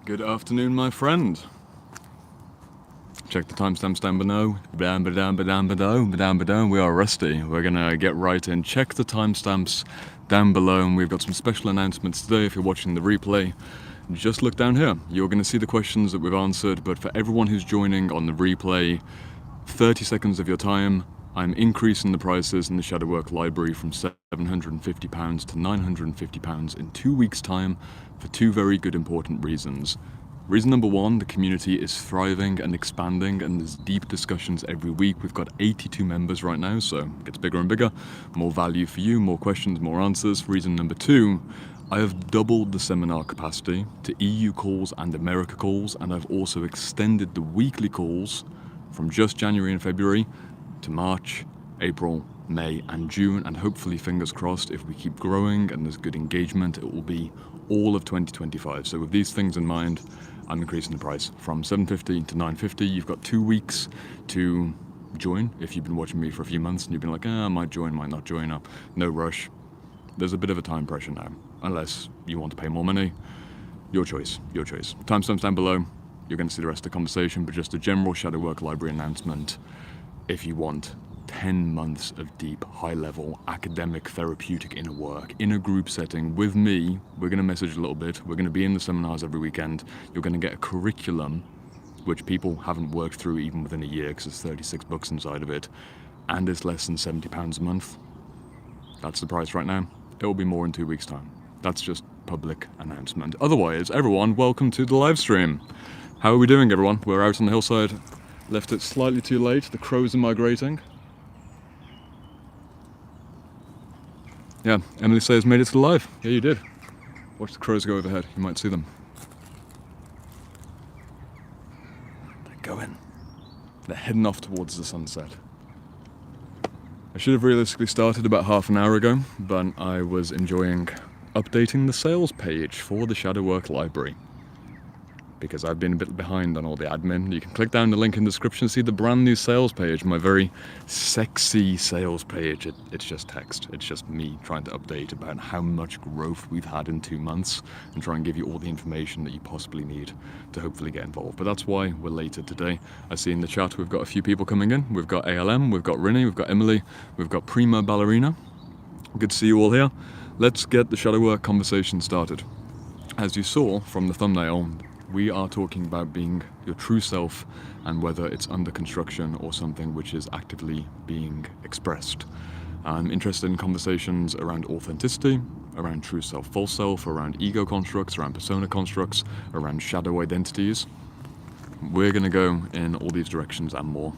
Good afternoon, my friend. Check the timestamps down below. We are rusty. We're gonna get right in. Check the timestamps down below, and we've got some special announcements today. If you're watching the replay, just look down here. You're gonna see the questions that we've answered, but for everyone who's joining on the replay, 30 seconds of your time, I'm increasing the prices in the Shadow Work Library from £750 to £950 in 2 weeks' time for two very good important reasons. Reason number one, the community is thriving and expanding, and there's deep discussions every week. We've got 82 members right now, so it gets bigger and bigger. More value for you, more questions, more answers. Reason number two, I have doubled the seminar capacity to EU calls and America calls, and I've also extended the weekly calls from just January and February to March, April, May and June, and hopefully, fingers crossed, if we keep growing and there's good engagement, it will be all of 2025. So with these things in mind, I'm increasing the price from $750 to $950. You've got 2 weeks to join. If you've been watching me for a few months and you've been like, I might join, might not join, no rush. There's a bit of a time pressure now, unless you want to pay more money. Your choice, your choice. Timestamps down below. You're going to see the rest of the conversation, but just a general Shadow Work Library announcement. If you want 10 months of deep, high-level, academic, therapeutic inner work in a group setting with me, we're going to message a little bit, we're going to be in the seminars every weekend, you're going to get a curriculum which people haven't worked through even within a year because there's 36 books inside of it, and it's less than £70 a month. That's the price right now. It will be more in 2 weeks' time. That's just public announcement. Otherwise, everyone, welcome to the live stream. How are we doing, everyone? We're out on the hillside. Left it slightly too late. The crows are migrating. Yeah, Emily says made it to the live. Yeah, you did. Watch the crows go overhead. You might see them. They're going. They're heading off towards the sunset. I should have realistically started about half an hour ago, but I was enjoying updating the sales page for the Shadow Work Library, because I've been a bit behind on all the admin. You can click down the link in the description to see the brand new sales page, my very sexy sales page. It's just text. It's just me trying to update about how much growth we've had in 2 months and try and give you all the information that you possibly need to hopefully get involved. But that's why we're later today. I see in the chat we've got a few people coming in. We've got ALM, we've got Rinny, we've got Emily, we've got Prima Ballerina. Good to see you all here. Let's get the Shadow Work conversation started. As you saw from the thumbnail, we are talking about being your true self and whether it's under construction or something which is actively being expressed. I'm interested in conversations around authenticity, around true self, false self, around ego constructs, around persona constructs, around shadow identities. We're going to go in all these directions and more.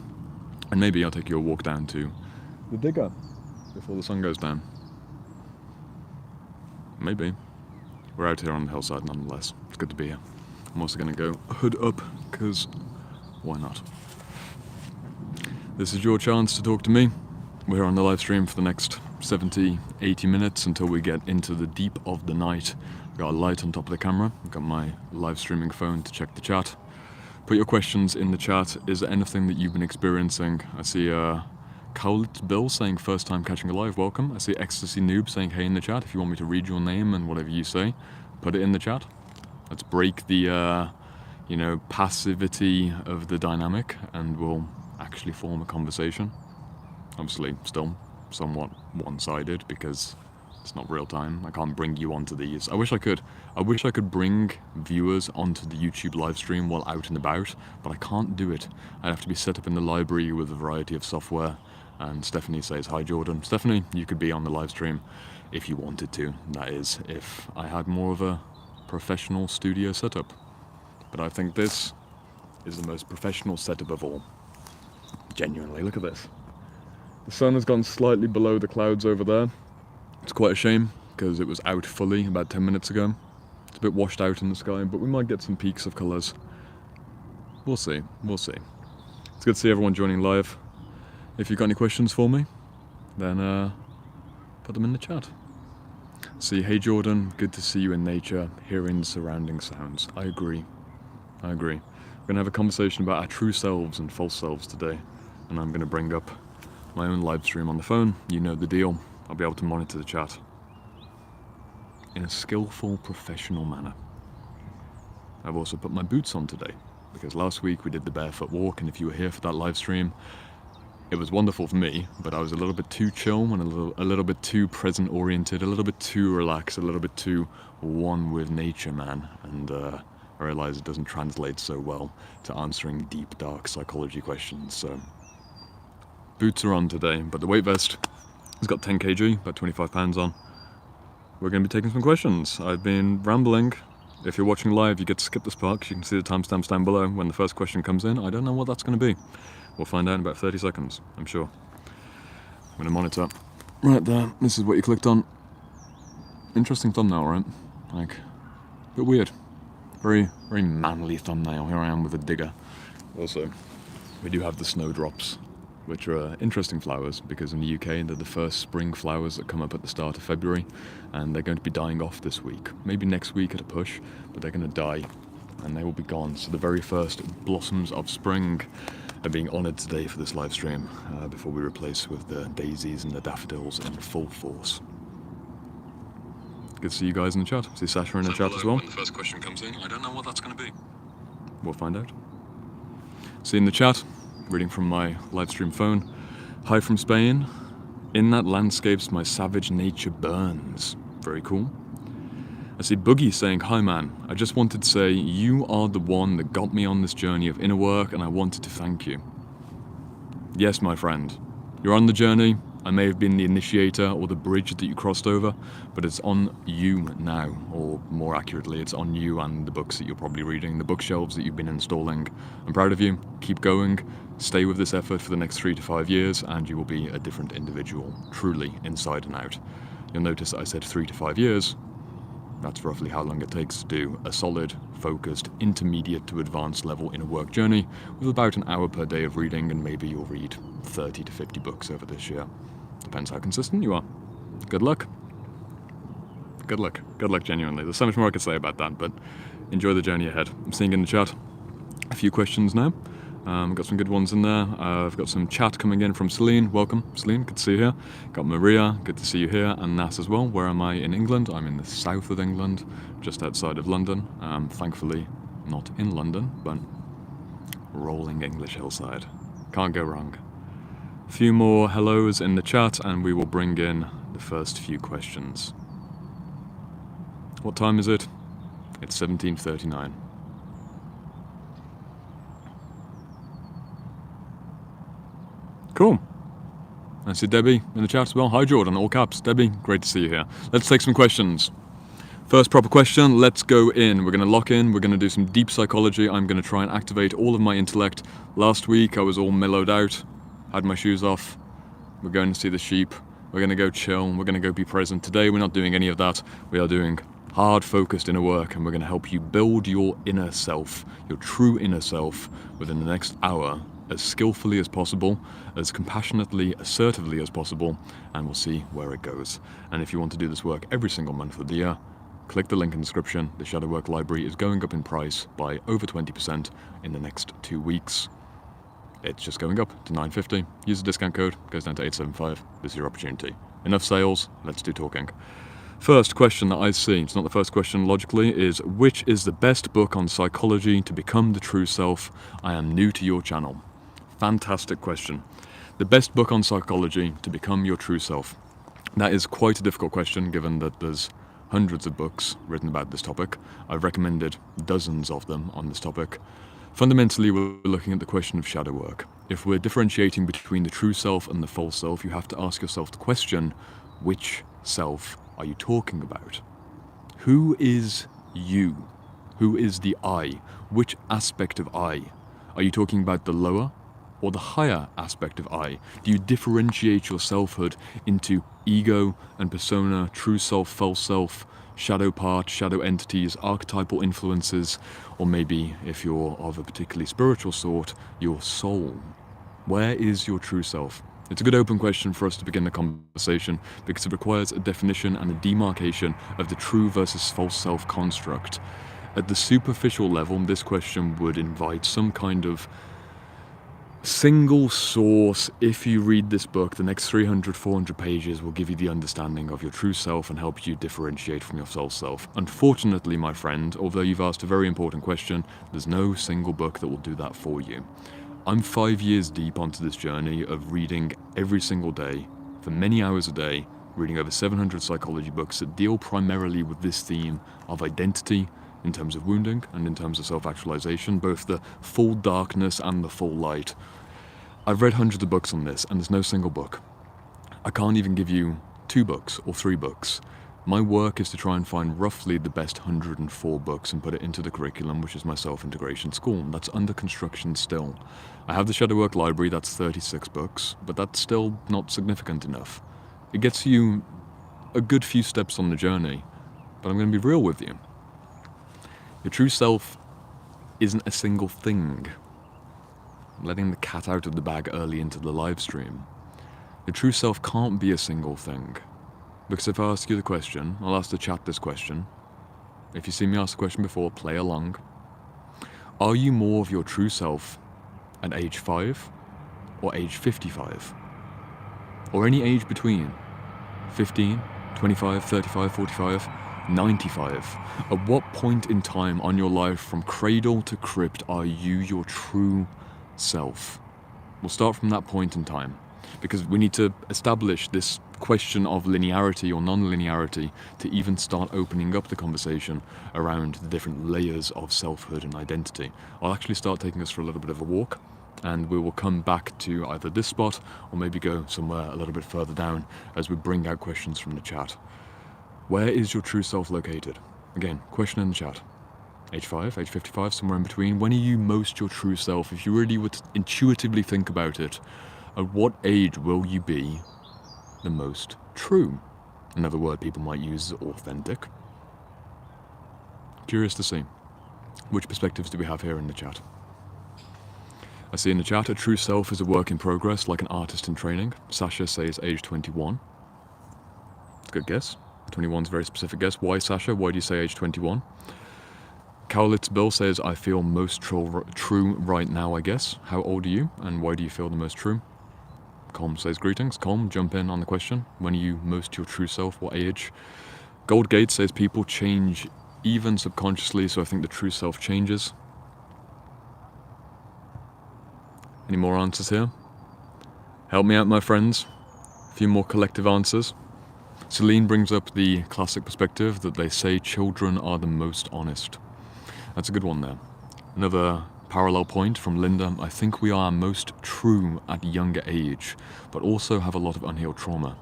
And maybe I'll take you a walk down to the digger before the sun goes down. Maybe. We're out here on the hillside nonetheless. It's good to be here. I'm also going to go hood up, because why not? This is your chance to talk to me. We're on the live stream for the next 70, 80 minutes until we get into the deep of the night. I've got a light on top of the camera. I've got my live streaming phone to check the chat. Put your questions in the chat. Is there anything that you've been experiencing? I see Cowlit Bill saying first time catching a live, welcome. I see Ecstasy Noob saying hey in the chat. If you want me to read your name and whatever you say, put it in the chat. Let's break the, passivity of the dynamic, and we'll actually form a conversation. Obviously, still somewhat one-sided because it's not real time. I can't bring you onto these. I wish I could. I wish I could bring viewers onto the YouTube live stream while out and about, but I can't do it. I have to be set up in the library with a variety of software. And Stephanie says, hi Jordan. Stephanie, you could be on the live stream if you wanted to. That is, if I had more of a professional studio setup. But I think this is the most professional setup of all. Genuinely, look at this. The sun has gone slightly below the clouds over there. It's quite a shame because it was out fully about 10 minutes ago. It's a bit washed out in the sky, but we might get some peaks of colours. We'll see, we'll see. It's good to see everyone joining live. If you've got any questions for me, then put them in the chat. See, hey Jordan, good to see you in nature, hearing the surrounding sounds. I agree. We're going to have a conversation about our true selves and false selves today, and I'm going to bring up my own live stream on the phone. You know the deal. I'll be able to monitor the chat in a skillful, professional manner. I've also put my boots on today, because last week we did the barefoot walk, and if you were here for that live stream, it was wonderful for me, but I was a little bit too chill and a little bit too present-oriented, a little bit too relaxed, a little bit too one with nature, man. And I realize it doesn't translate so well to answering deep, dark psychology questions. So boots are on today, but the weight vest has got 10 kg, about 25 pounds on. We're going to be taking some questions. I've been rambling. If you're watching live, you get to skip this part because you can see the timestamps down below when the first question comes in. I don't know what that's going to be. We'll find out in about 30 seconds, I'm sure. I'm going to monitor. Right there, this is what you clicked on. Interesting thumbnail, right? Like, a bit weird. Very, very manly thumbnail. Here I am with a digger. Also, we do have the snowdrops, which are interesting flowers because in the UK they're the first spring flowers that come up at the start of February, and they're going to be dying off this week. Maybe next week at a push, but they're going to die and they will be gone. So the very first blossoms of spring are being honoured today for this live stream before we replace with the daisies and the daffodils in full force. Good to see you guys in the chat. See Sasha in the chat as well. When the first question comes in, I don't know what that's going to be. We'll find out. See in the chat, reading from my live stream phone. Hi from Spain. In that landscapes my savage nature burns. Very cool. I see Boogie saying, hi man, I just wanted to say you are the one that got me on this journey of inner work and I wanted to thank you. Yes, my friend, you're on the journey. I may have been the initiator or the bridge that you crossed over, but it's on you now, or more accurately, it's on you and the books that you're probably reading, the bookshelves that you've been installing. I'm proud of you. Keep going. Stay with this effort for the next 3 to 5 years and you will be a different individual, truly inside and out. You'll notice I said 3 to 5 years. That's roughly how long it takes to do a solid, focused, intermediate to advanced level inner work journey with about an hour per day of reading, and maybe you'll read 30 to 50 books over this year. Depends how consistent you are. Good luck. Good luck. Good luck, genuinely. There's so much more I could say about that, but enjoy the journey ahead. I'm seeing in the chat a few questions now. Got some good ones in there. I've got some chat coming in from Celine. Welcome, Celine. Good to see you here. Got Maria. Good to see you here. And Nas as well. Where am I in England? I'm in the south of England, just outside of London. Thankfully, not in London, but rolling English hillside. Can't go wrong. A few more hellos in the chat, and we will bring in the first few questions. What time is it? It's 17:39. Cool. I see Debbie in the chat as well. Hi Jordan, all caps. Debbie, great to see you here. Let's take some questions. First proper question, let's go in. We're going to lock in, we're going to do some deep psychology. I'm going to try and activate all of my intellect. Last week I was all mellowed out, had my shoes off. We're going to see the sheep. We're going to go chill, we're going to go be present. Today we're not doing any of that. We are doing hard focused inner work, and we're going to help you build your inner self, your true inner self, within the next hour, as skillfully as possible, as compassionately, assertively as possible, and we'll see where it goes. And if you want to do this work every single month of the year, click the link in the description. The Shadow Work Library is going up in price by over 20% in the next 2 weeks. It's just going up to $9.50. Use the discount code, goes down to $8.75. This is your opportunity. Enough sales, let's do talking. First question that I see, it's not the first question logically, is which is the best book on psychology to become the true self? I am new to your channel. Fantastic question. The best book on psychology to become your true self. That is quite a difficult question given that there's hundreds of books written about this topic. I've recommended dozens of them on this topic. Fundamentally, we're looking at the question of shadow work. If we're differentiating between the true self and the false self, you have to ask yourself the question, which self are you talking about? Who is you? Who is the I? Which aspect of I? Are you talking about the lower or the higher aspect of I? Do you differentiate your selfhood into ego and persona, true self, false self, shadow part, shadow entities, archetypal influences, or maybe, if you're of a particularly spiritual sort, your soul? Where is your true self? It's a good open question for us to begin the conversation because it requires a definition and a demarcation of the true versus false self construct. At the superficial level, this question would invite some kind of single source. If you read this book, the next 300, 400 pages will give you the understanding of your true self and help you differentiate from your false self. Unfortunately, my friend, although you've asked a very important question, there's no single book that will do that for you. I'm 5 years deep onto this journey of reading every single day, for many hours a day, reading over 700 psychology books that deal primarily with this theme of identity, in terms of wounding and in terms of self-actualization, both the full darkness and the full light. I've read hundreds of books on this, and there's no single book. I can't even give you 2 books or 3 books. My work is to try and find roughly the best 104 books and put it into the curriculum, which is my self-integration school. That's under construction still. I have the Shadow Work Library, that's 36 books, but that's still not significant enough. It gets you a good few steps on the journey, but I'm going to be real with you. Your true self isn't a single thing. I'm letting the cat out of the bag early into the live stream. Your true self can't be a single thing. Because if I ask you the question, I'll ask the chat this question. If you see me ask the question before, play along. Are you more of your true self at age 5 or age 55? Or any age between 15, 25, 35, 45, 95. At what point in time on your life from cradle to crypt are you your true self? We'll start from that point in time, because we need to establish this question of linearity or non-linearity to even start opening up the conversation around the different layers of selfhood and identity. I'll actually start taking us for a little bit of a walk, and we will come back to either this spot or maybe go somewhere a little bit further down as we bring out questions from the chat. Where is your true self located? Again, question in the chat. Age 5, age 55, somewhere in between. When are you most your true self? If you really would intuitively think about it, at what age will you be the most true? Another word people might use is authentic. Curious to see. Which perspectives do we have here in the chat? I see in the chat, a true self is a work in progress, like an artist in training. Sasha says age 21. Good guess. 21's a very specific guess. Why, Sasha? Why do you say age 21? Cowlitz Bill says, I feel most true right now, I guess. How old are you, and why do you feel the most true? Colm says, greetings. Colm, jump in on the question. When are you most your true self? What age? Goldgate says, people change even subconsciously, so I think the true self changes. Any more answers here? Help me out, my friends. A few more collective answers. Celine brings up the classic perspective that they say children are the most honest. That's a good one there. Another parallel point from Linda, I think we are most true at a younger age, but also have a lot of unhealed trauma.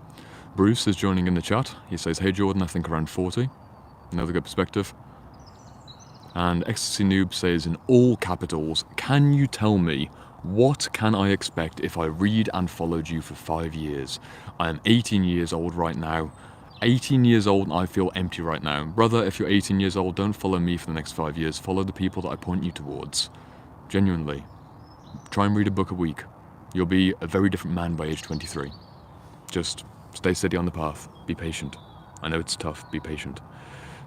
Bruce is joining in the chat. He says, hey Jordan, I think around 40. Another good perspective. And Ecstasy Noob says in all capitals, can you tell me what can I expect if I read and followed you for 5 years? I am 18 years old right now. 18 years old and I feel empty right now. Brother, if you're 18 years old, don't follow me for the next 5 years. Follow the people that I point you towards. Genuinely. Try and read a book a week. You'll be a very different man by age 23. Just stay steady on the path. Be patient. I know it's tough. Be patient.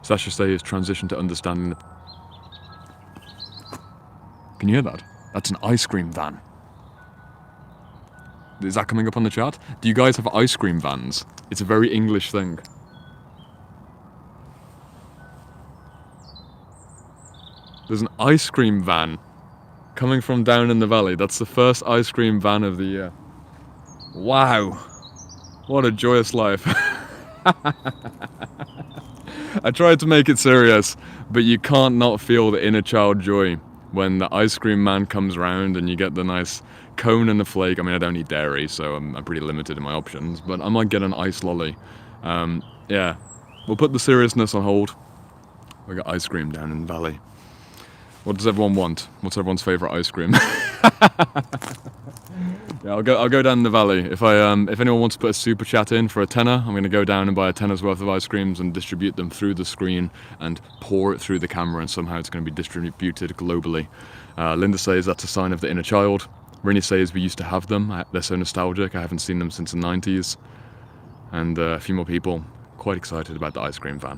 Sasha says transition to understanding the... Can you hear that? That's an ice cream van. Is that coming up on the chat? Do you guys have ice cream vans? It's a very English thing. There's an ice cream van coming from down in the valley. That's the first ice cream van of the year. Wow. What a joyous life. I tried to make it serious, but you can't not feel the inner child joy when the ice cream man comes round and you get the nice cone and the flake. I mean, I don't eat dairy, so I'm pretty limited in my options, but I might get an ice lolly. Yeah, we'll put the seriousness on hold. We got ice cream down in the valley. What does everyone want? What's everyone's favourite ice cream? Yeah, I'll go down in the valley. If anyone wants to put a super chat in for a tenner, I'm going to go down and buy a tenner's worth of ice creams and distribute them through the screen and pour it through the camera, and somehow it's going to be distributed globally. Linda says that's a sign of the inner child. Rini says we used to have them. They're so nostalgic. I haven't seen them since the 90s. And a few more people quite excited about the ice cream van.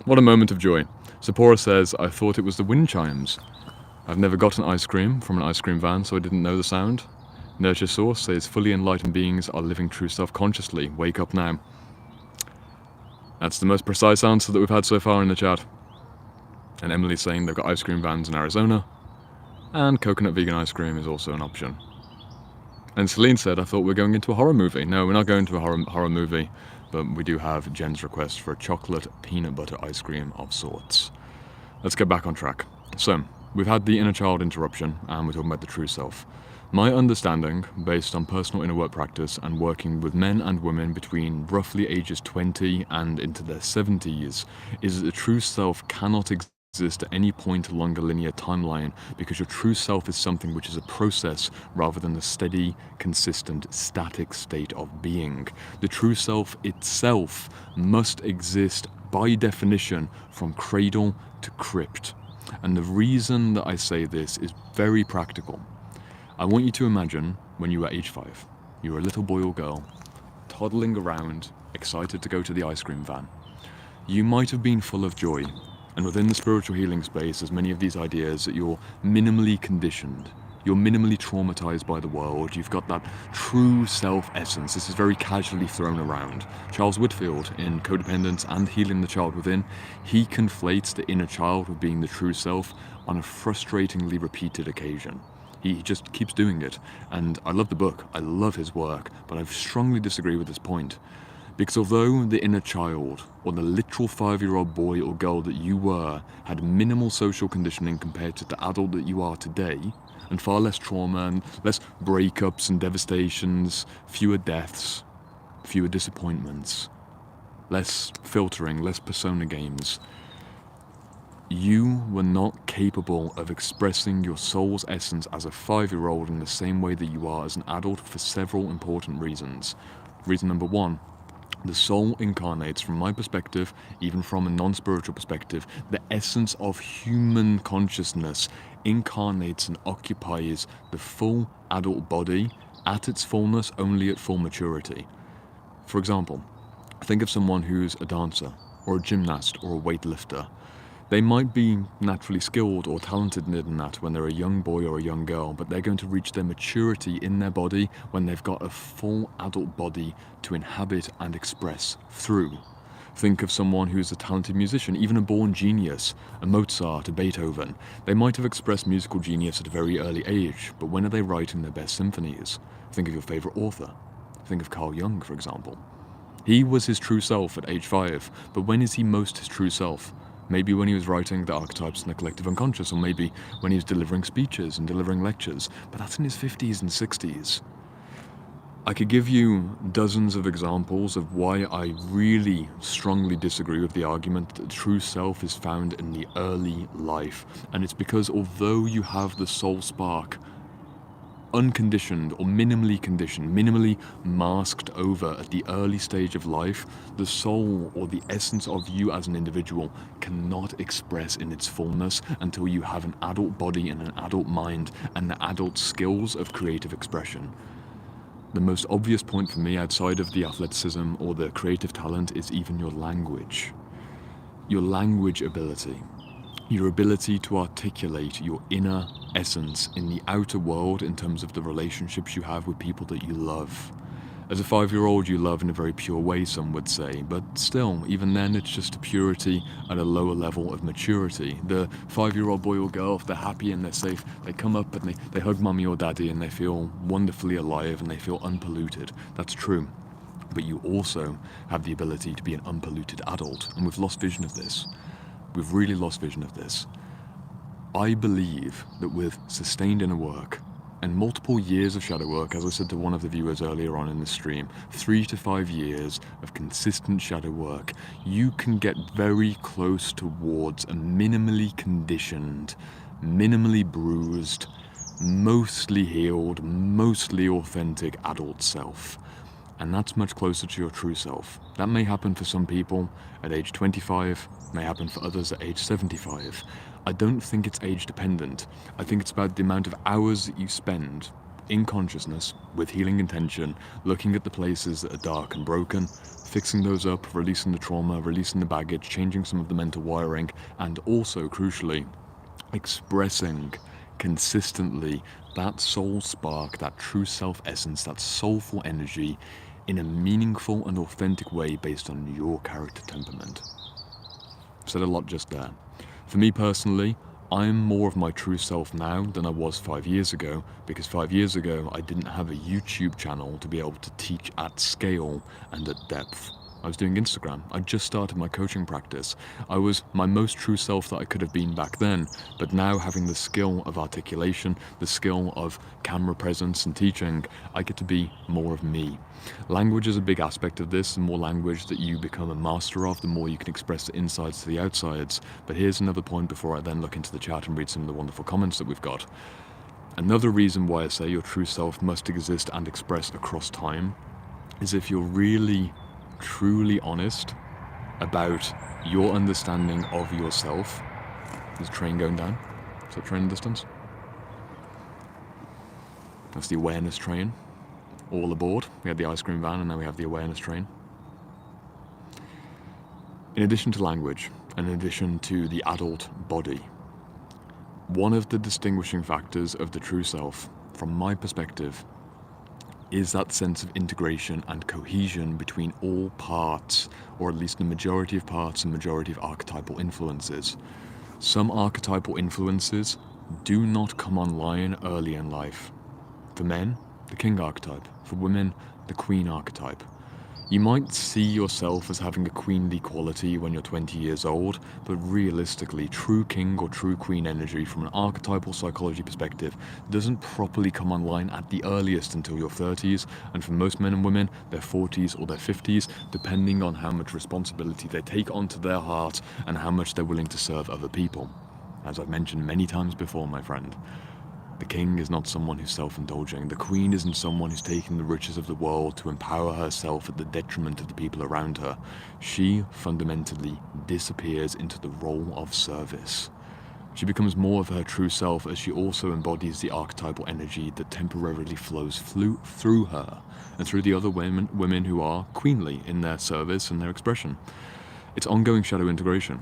What a moment of joy. Sephora says, I thought it was the wind chimes. I've never gotten ice cream from an ice cream van, so I didn't know the sound. Nurture Source says, fully enlightened beings are living true self consciously. Wake up now. That's the most precise answer that we've had so far in the chat. And Emily's saying they've got ice cream vans in Arizona, and coconut vegan ice cream is also an option. And Celine said, I thought we were going into a horror movie. No, we're not going to a horror movie, but we do have Jen's request for a chocolate peanut butter ice cream of sorts. Let's get back on track. So, we've had the inner child interruption, and we're talking about the true self. My understanding, based on personal inner work practice and working with men and women between roughly ages 20 and into their 70s, is that the true self cannot exist at any point along a linear timeline, because your true self is something which is a process rather than a steady, consistent, static state of being. The true self itself must exist by definition from cradle to crypt. And the reason that I say this is very practical. I want you to imagine when you were age 5, you were a little boy or girl, toddling around, excited to go to the ice cream van. You might have been full of joy, and within the spiritual healing space, there's many of these ideas that you're minimally conditioned, you're minimally traumatized by the world, you've got that true self-essence. This is very casually thrown around. Charles Whitfield, in Codependence and Healing the Child Within, he conflates the inner child with being the true self on a frustratingly repeated occasion. He just keeps doing it, and I love the book, I love his work, but I strongly disagree with this point. Because although the inner child, or the literal 5-year-old boy or girl that you were, had minimal social conditioning compared to the adult that you are today, and far less trauma and less breakups and devastations, fewer deaths, fewer disappointments, less filtering, less persona games, you were not capable of expressing your soul's essence as a 5-year-old in the same way that you are as an adult for several important reasons. Reason number 1, the soul incarnates, from my perspective, even from a non-spiritual perspective, the essence of human consciousness incarnates and occupies the full adult body at its fullness only at full maturity. For example, think of someone who's a dancer, or a gymnast, or a weightlifter. They might be naturally skilled or talented in that when they're a young boy or a young girl, but they're going to reach their maturity in their body when they've got a full adult body to inhabit and express through. Think of someone who's a talented musician, even a born genius, a Mozart, a Beethoven. They might have expressed musical genius at a very early age, but when are they writing their best symphonies? Think of your favorite author. Think of Carl Jung, for example. He was his true self at age 5, but when is he most his true self? Maybe when he was writing the archetypes in the collective unconscious, or maybe when he was delivering speeches and delivering lectures, but that's in his 50s and 60s. I could give you dozens of examples of why I really strongly disagree with the argument that the true self is found in the early life. And it's because although you have the soul spark unconditioned or minimally conditioned, minimally masked over at the early stage of life, the soul or the essence of you as an individual cannot express in its fullness until you have an adult body and an adult mind and the adult skills of creative expression. The most obvious point for me outside of the athleticism or the creative talent is even your language. Your language ability. Your ability to articulate your inner essence in the outer world in terms of the relationships you have with people that you love. As a 5-year-old, you love in a very pure way, some would say, but still, even then, it's just a purity at a lower level of maturity. The 5-year-old boy or girl, if they're happy and they're safe, they come up and they hug mommy or daddy and they feel wonderfully alive and they feel unpolluted. That's true. But you also have the ability to be an unpolluted adult, and we've lost vision of this. We've really lost vision of this. I believe that with sustained inner work and multiple years of shadow work, as I said to one of the viewers earlier on in the stream, 3 to 5 years of consistent shadow work, you can get very close towards a minimally conditioned, minimally bruised, mostly healed, mostly authentic adult self. And that's much closer to your true self. That may happen for some people at age 25, may happen for others at age 75. I don't think it's age dependent. I think it's about the amount of hours that you spend in consciousness, with healing intention, looking at the places that are dark and broken, fixing those up, releasing the trauma, releasing the baggage, changing some of the mental wiring, and also, crucially, expressing consistently that soul spark, that true self essence, that soulful energy in a meaningful and authentic way based on your character temperament. I've said a lot just there. For me personally, I'm more of my true self now than I was 5 years ago, because 5 years ago I didn't have a YouTube channel to be able to teach at scale and at depth. I was doing Instagram. I just started my coaching practice. I was my most true self that I could have been back then, but now having the skill of articulation, the skill of camera presence and teaching, I get to be more of me. Language is a big aspect of this. The more language that you become a master of, the more you can express the insides to the outsides. But here's another point before I then look into the chat and read some of the wonderful comments that we've got. Another reason why I say your true self must exist and express across time is if you're really truly honest about your understanding of yourself. There's a train going down. Is that train distance? That's the awareness train. All aboard. We had the ice cream van and now we have the awareness train. In addition to language, and in addition to the adult body, one of the distinguishing factors of the true self, from my perspective, is that sense of integration and cohesion between all parts, or at least the majority of parts and majority of archetypal influences. Some archetypal influences do not come online early in life. For men, the king archetype. For women, the queen archetype. You might see yourself as having a queenly quality when you're 20 years old, but realistically, true king or true queen energy from an archetypal psychology perspective doesn't properly come online at the earliest until your 30s, and for most men and women, their 40s or their 50s, depending on how much responsibility they take onto their heart and how much they're willing to serve other people. As I've mentioned many times before, my friend, the king is not someone who's self-indulging. The queen isn't someone who's taking the riches of the world to empower herself at the detriment of the people around her. She fundamentally disappears into the role of service. She becomes more of her true self as she also embodies the archetypal energy that temporarily flows through her and through the other women who are queenly in their service and their expression. It's ongoing shadow integration.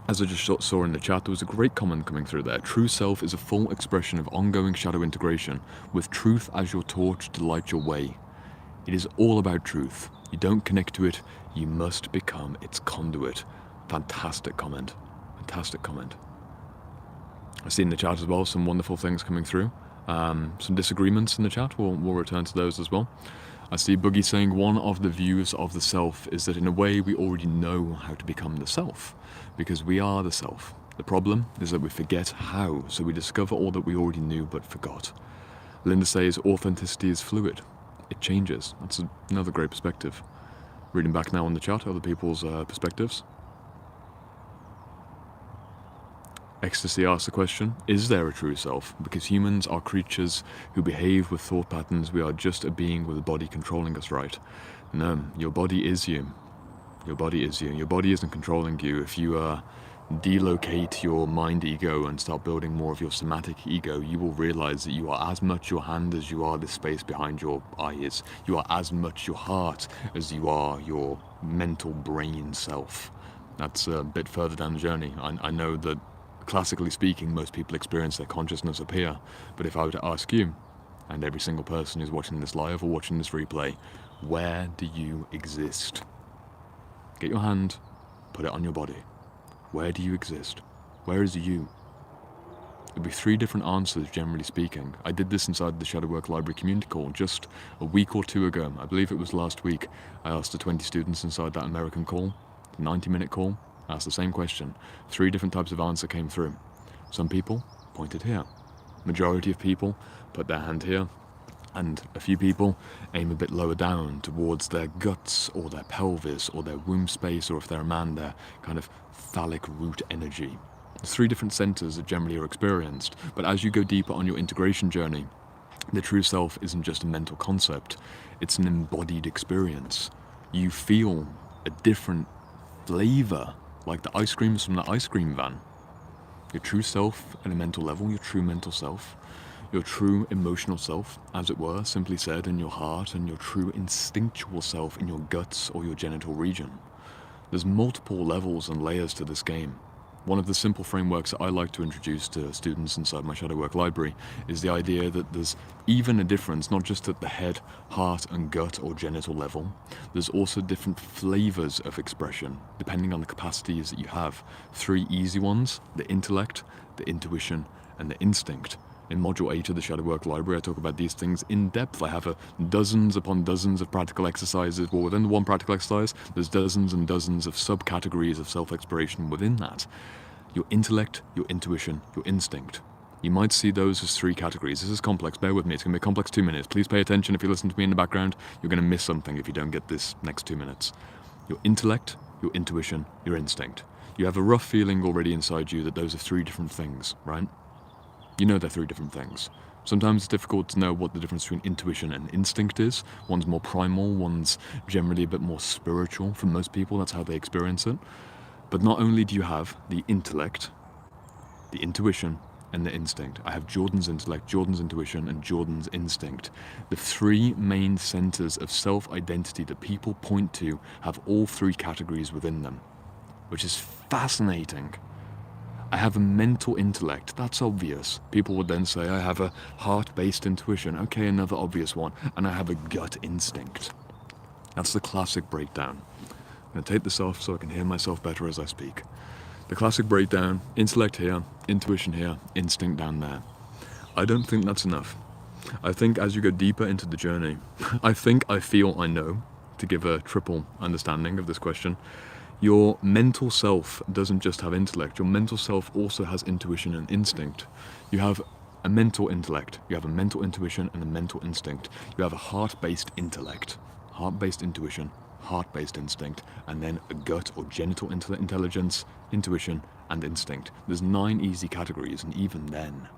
As I just saw in the chat, there was a great comment coming through there. True self is a full expression of ongoing shadow integration, with truth as your torch to light your way. It is all about truth. You don't connect to it, you must become its conduit. Fantastic comment. Fantastic comment. I see in the chat as well some wonderful things coming through. Some disagreements in the chat, we'll return to those as well. I see Boogie saying one of the views of the self is that in a way we already know how to become the self, because we are the self. The problem is that we forget how, so we discover all that we already knew but forgot. Linda says authenticity is fluid. It changes. That's another great perspective. Reading back now on the chat, other people's perspectives. Ecstasy asks the question, is there a true self? Because humans are creatures who behave with thought patterns. We are just a being with a body controlling us, right? No, your body is you. Your body is you. Your body isn't controlling you. If you delocate your mind ego and start building more of your somatic ego, you will realize that you are as much your hand as you are the space behind your eyes. You are as much your heart as you are your mental brain self. That's a bit further down the journey. I know that classically speaking, most people experience their consciousness up here, but if I were to ask you, and every single person who's watching this live or watching this replay, where do you exist? Get your hand, put it on your body. Where do you exist? Where is you? There'll be 3 different answers, generally speaking. I did this inside the Shadow Work Library community call just a week or 2 ago. I believe it was last week. I asked the 20 students inside that American call, the 90-minute call, asked the same question. 3 different types of answer came through. Some people pointed here. Majority of people put their hand here, and a few people aim a bit lower down towards their guts or their pelvis or their womb space, or if they're a man, their kind of phallic root energy. There's 3 different centers that generally are experienced, but as you go deeper on your integration journey, the true self isn't just a mental concept, it's an embodied experience. You feel a different flavor, like the ice creams from the ice cream van. Your true self at a mental level, your true mental self, your true emotional self, as it were, simply said, in your heart, and your true instinctual self in your guts or your genital region. There's multiple levels and layers to this game. One of the simple frameworks that I like to introduce to students inside my shadow work library is the idea that there's even a difference, not just at the head, heart, and gut or genital level. There's also different flavors of expression, depending on the capacities that you have. 3 easy ones: the intellect, the intuition, and the instinct. In Module 8 of the Shadow Work Library, I talk about these things in depth. I have dozens upon dozens of practical exercises. Well, within the one practical exercise, there's dozens and dozens of subcategories of self-exploration within that. Your intellect, your intuition, your instinct. You might see those as 3 categories. This is complex, bear with me, it's going to be a complex 2 minutes. Please pay attention. If you listen to me in the background, you're going to miss something if you don't get this next 2 minutes. Your intellect, your intuition, your instinct. You have a rough feeling already inside you that those are 3 different things, right? You know they're 3 different things. Sometimes it's difficult to know what the difference between intuition and instinct is. One's more primal, one's generally a bit more spiritual. For most people, that's how they experience it. But not only do you have the intellect, the intuition, and the instinct. I have Jordan's intellect, Jordan's intuition, and Jordan's instinct. The 3 main centers of self-identity that people point to have all 3 categories within them, which is fascinating. I have a mental intellect, that's obvious. People would then say I have a heart-based intuition, okay, another obvious one, and I have a gut instinct. That's the classic breakdown. I'm going to take this off so I can hear myself better as I speak. The classic breakdown: intellect here, intuition here, instinct down there. I don't think that's enough. I think as you go deeper into the journey, I feel I know, to give a triple understanding of this question, your mental self doesn't just have intellect, your mental self also has intuition and instinct. You have a mental intellect, you have a mental intuition and a mental instinct. You have a heart-based intellect, heart-based intuition, heart-based instinct, and then a gut or genital intelligence, intuition, and instinct. There's 9 easy categories, and even then,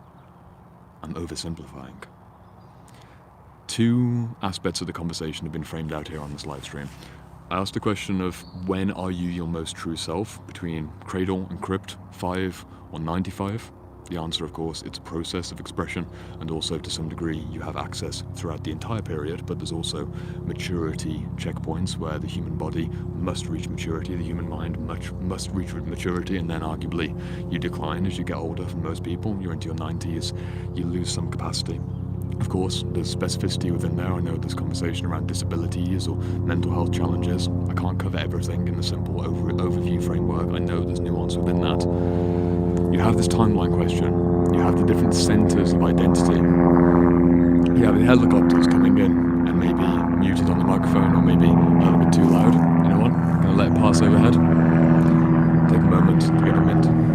I'm oversimplifying. 2 aspects of the conversation have been framed out here on this live stream. I asked the question of when are you your most true self, between cradle and crypt, 5 or 95? The answer, of course, it's a process of expression, and also to some degree you have access throughout the entire period, but there's also maturity checkpoints where the human body must reach maturity, the human mind must reach maturity, and then arguably you decline as you get older. For most people, you're into your 90s, you lose some capacity. Of course, there's specificity within there. I know there's conversation around disabilities or mental health challenges. I can't cover everything in a simple overview framework. I know there's nuance within that. You have this timeline question. You have the different centers of identity. You have the helicopters coming in and maybe muted on the microphone or maybe a little bit too loud. You know what? I'm going to let it pass overhead. Take a moment to get a mint.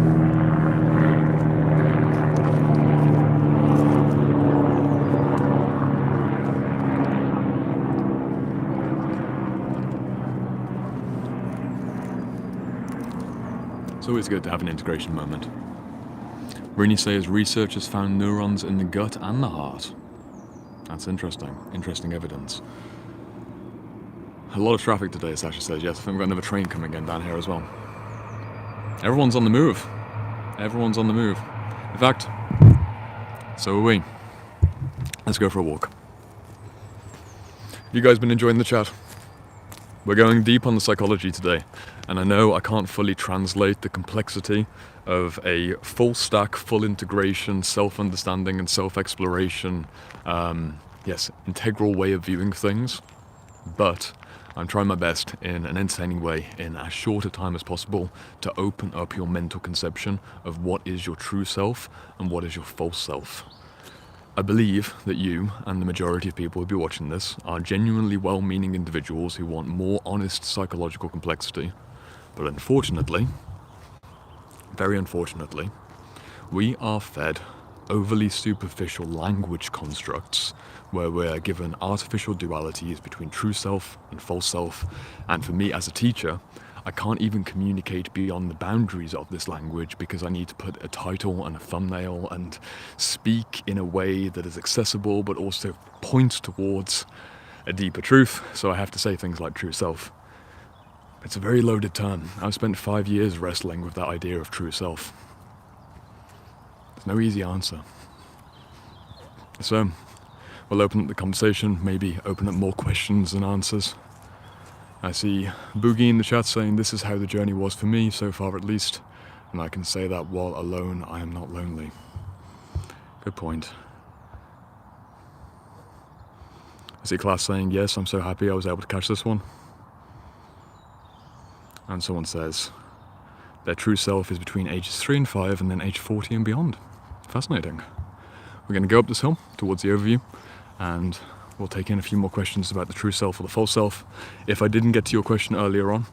It's always good to have an integration moment. Rini says researchers found neurons in the gut and the heart. That's interesting. Interesting evidence. A lot of traffic today, Sasha says. Yes, I think we've got another train coming in down here as well. Everyone's on the move. Everyone's on the move. In fact, so are we. Let's go for a walk. Have you guys been enjoying the chat? We're going deep on the psychology today, and I know I can't fully translate the complexity of a full stack, full integration, self-understanding and self-exploration, integral way of viewing things, but I'm trying my best in an entertaining way, in as short a time as possible, to open up your mental conception of what is your true self and what is your false self. I believe that you, and the majority of people who'll be watching this, are genuinely well-meaning individuals who want more honest psychological complexity. But unfortunately, very unfortunately, we are fed overly superficial language constructs where we're given artificial dualities between true self and false self. And for me as a teacher, I can't even communicate beyond the boundaries of this language because I need to put a title and a thumbnail and speak in a way that is accessible but also points towards a deeper truth. So I have to say things like true self. It's a very loaded term. I've spent 5 years wrestling with that idea of true self. There's no easy answer. So we'll open up the conversation, maybe open up more questions than answers. I see Boogie in the chat saying this is how the journey was for me, so far at least. And I can say that while alone, I am not lonely. Good point. I see class saying, yes, I'm so happy I was able to catch this one. And someone says, their true self is between ages 3 and 5 and then age 40 and beyond. Fascinating. We're going to go up this hill towards the overview and we'll take in a few more questions about the true self or the false self. If I didn't get to your question earlier on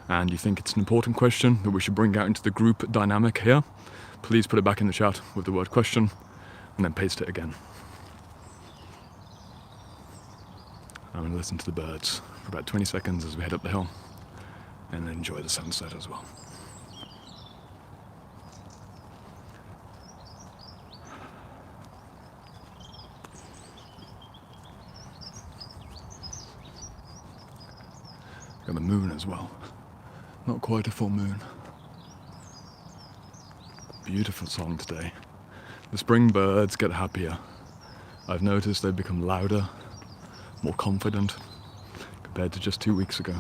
and you think it's an important question that we should bring out into the group dynamic here, please put it back in the chat with the word question and then paste it again. I'm going to listen to the birds for about 20 seconds as we head up the hill and enjoy the sunset as well. Got the moon as well. Not quite a full moon. Beautiful song today. The spring birds get happier. I've noticed they've become louder, more confident compared to just 2 weeks ago.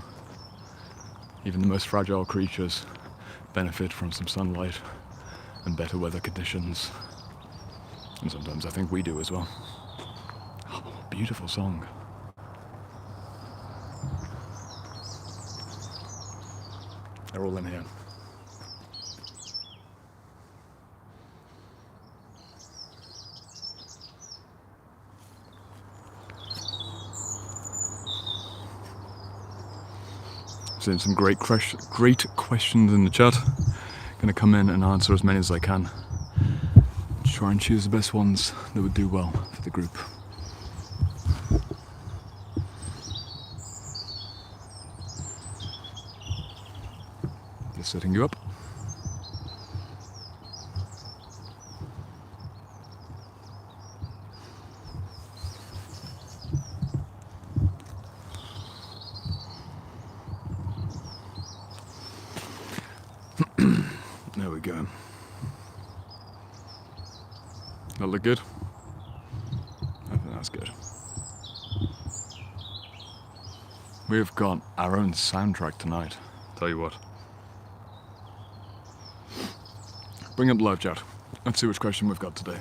Even the most fragile creatures benefit from some sunlight and better weather conditions. And sometimes I think we do as well. Oh, beautiful song. They're all in here. Seeing some great questions in the chat. Gonna come in and answer as many as I can. Try and choose the best ones that would do well for the group. Just setting you up. There we go. That look good? I think that's good. We've got our own soundtrack tonight. Tell you what. Bring up the live chat. Let's see which question we've got today.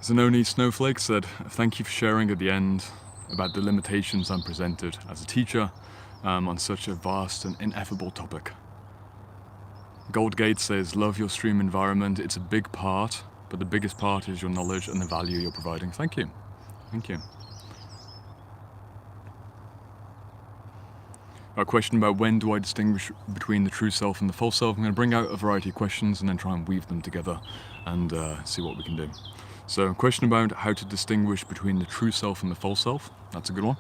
Zanoni Snowflake said, thank you for sharing at the end about the limitations I'm presented as a teacher on such a vast and ineffable topic. Goldgate says, love your stream environment. It's a big part, but the biggest part is your knowledge and the value you're providing. Thank you. Thank you. A question about when do I distinguish between the true self and the false self. I'm going to bring out a variety of questions and then try and weave them together and see what we can do. So a question about how to distinguish between the true self and the false self. That's a good one.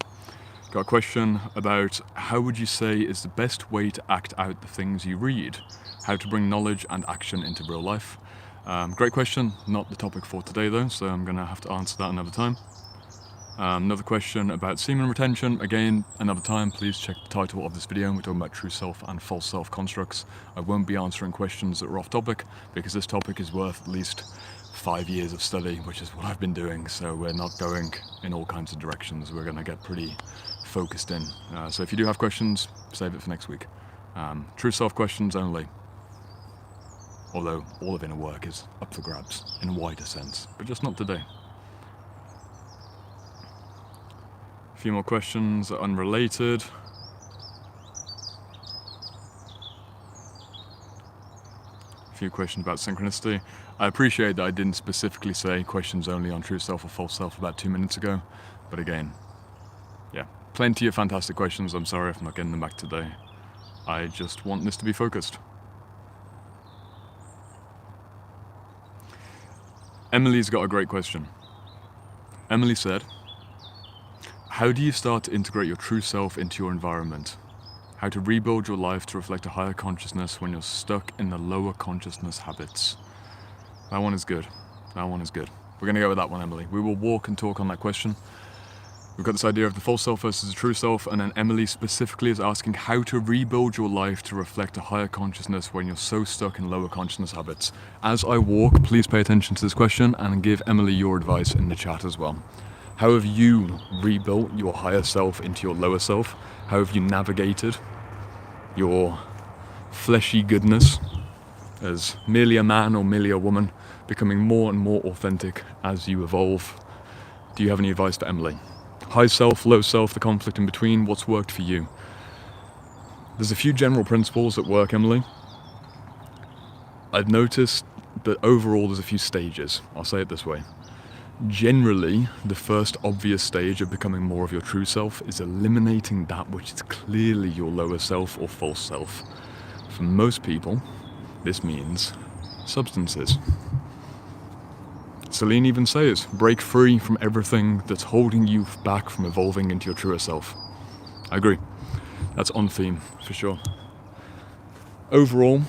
Got a question about how would you say is the best way to act out the things you read? How to bring knowledge and action into real life. Great question, not the topic for today though, so I'm going to have to answer that another time. Another question about semen retention. Again, another time, please check the title of this video. We're talking about true self and false self constructs. I won't be answering questions that are off topic because this topic is worth at least 5 years of study, which is what I've been doing. So we're not going in all kinds of directions. We're going to get pretty focused in. So if you do have questions, save it for next week. True self questions only. Although all of inner work is up for grabs in a wider sense, but just not today. A few more questions are unrelated. A few questions about synchronicity. I appreciate that I didn't specifically say questions only on true self or false self about 2 minutes ago, but again, yeah, plenty of fantastic questions. I'm sorry if I'm not getting them back today. I just want this to be focused. Emily's got a great question. Emily said, how do you start to integrate your true self into your environment? How to rebuild your life to reflect a higher consciousness when you're stuck in the lower consciousness habits? That one is good. That one is good. We're going to go with that one, Emily. We will walk and talk on that question. We've got this idea of the false self versus the true self, and then Emily specifically is asking how to rebuild your life to reflect a higher consciousness when you're so stuck in lower consciousness habits. As I walk, please pay attention to this question and give Emily your advice in the chat as well. How have you rebuilt your higher self into your lower self? How have you navigated your fleshy goodness as merely a man or merely a woman, becoming more and more authentic as you evolve? Do you have any advice for Emily? High self, low self, the conflict in between, what's worked for you? There's a few general principles that work, Emily. I've noticed that overall there's a few stages. I'll say it this way. Generally, the first obvious stage of becoming more of your true self is eliminating that which is clearly your lower self or false self. For most people, this means substances. Celine even says, break free from everything that's holding you back from evolving into your truer self. I agree. That's on theme, for sure. Overall,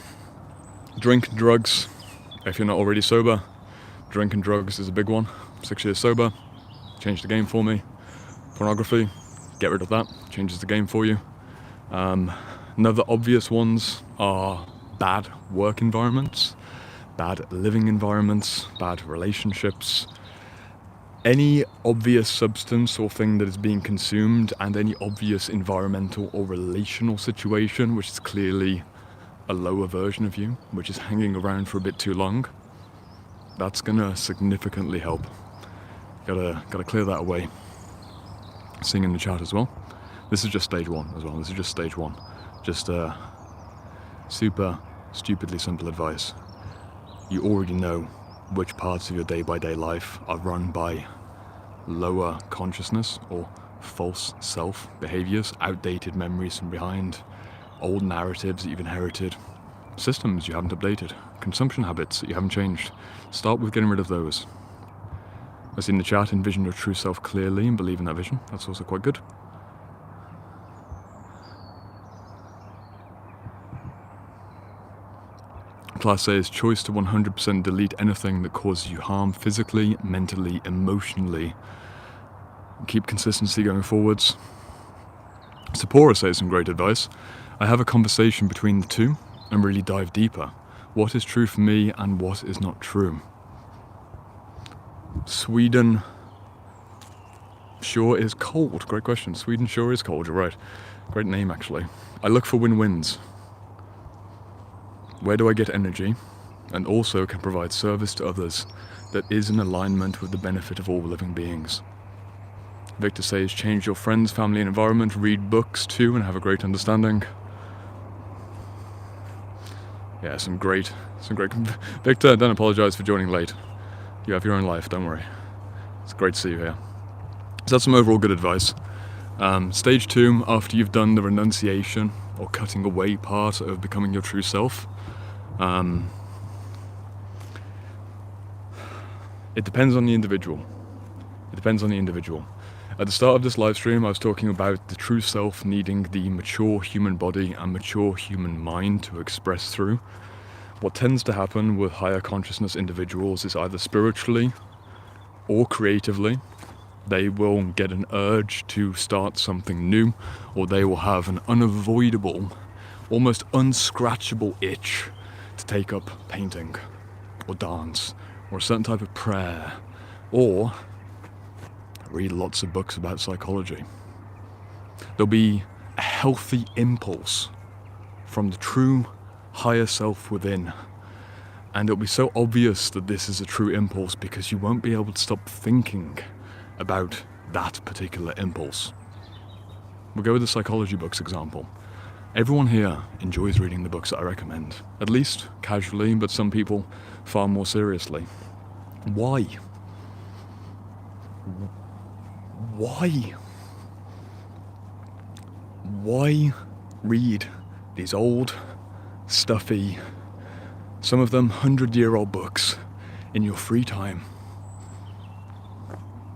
drink and drugs, if you're not already sober, drink and drugs is a big one. 6 years sober, changed the game for me. Pornography, get rid of that, changes the game for you. Another obvious ones are bad work environments, bad living environments, bad relationships, any obvious substance or thing that is being consumed, and any obvious environmental or relational situation which is clearly a lower version of you, which is hanging around for a bit too long. That's gonna significantly help. Gotta clear that away. Seeing in the chat as well. This is just stage one as well. This is just stage one. Just super stupidly simple advice. You already know which parts of your day-by-day life are run by lower consciousness or false self behaviors, outdated memories from behind, old narratives that you've inherited, systems you haven't updated, consumption habits that you haven't changed. Start with getting rid of those. I see in the chat, envision your true self clearly and believe in that vision. That's also quite good. Class says, choice to 100% delete anything that causes you harm physically, mentally, emotionally. Keep consistency going forwards. Sephora says some great advice. I have a conversation between the two and really dive deeper. What is true for me and what is not true? Sweden sure is cold. Great question. Sweden sure is cold, you're right. Great name, actually. I look for win-wins. Where do I get energy and also can provide service to others that is in alignment with the benefit of all living beings? Victor says, change your friends, family and environment, read books too and have a great understanding. Yeah, some great. Victor, don't apologise for joining late. You have your own life, don't worry. It's great to see you here. So that's some overall good advice. Stage 2, after you've done the renunciation or cutting away part of becoming your true self, it depends on the individual. At the start of this live stream, I was talking about the true self needing the mature human body and mature human mind to express through. What tends to happen with higher consciousness individuals is either spiritually or creatively, they will get an urge to start something new, or they will have an unavoidable, almost unscratchable itch to take up painting, or dance, or a certain type of prayer, or read lots of books about psychology. There'll be a healthy impulse from the true higher self within, and it'll be so obvious that this is a true impulse because you won't be able to stop thinking about that particular impulse. We'll go with the psychology books example. Everyone here enjoys reading the books that I recommend, at least casually, but some people far more seriously. Why? Why read these old, stuffy, some of them 100-year-old books in your free time?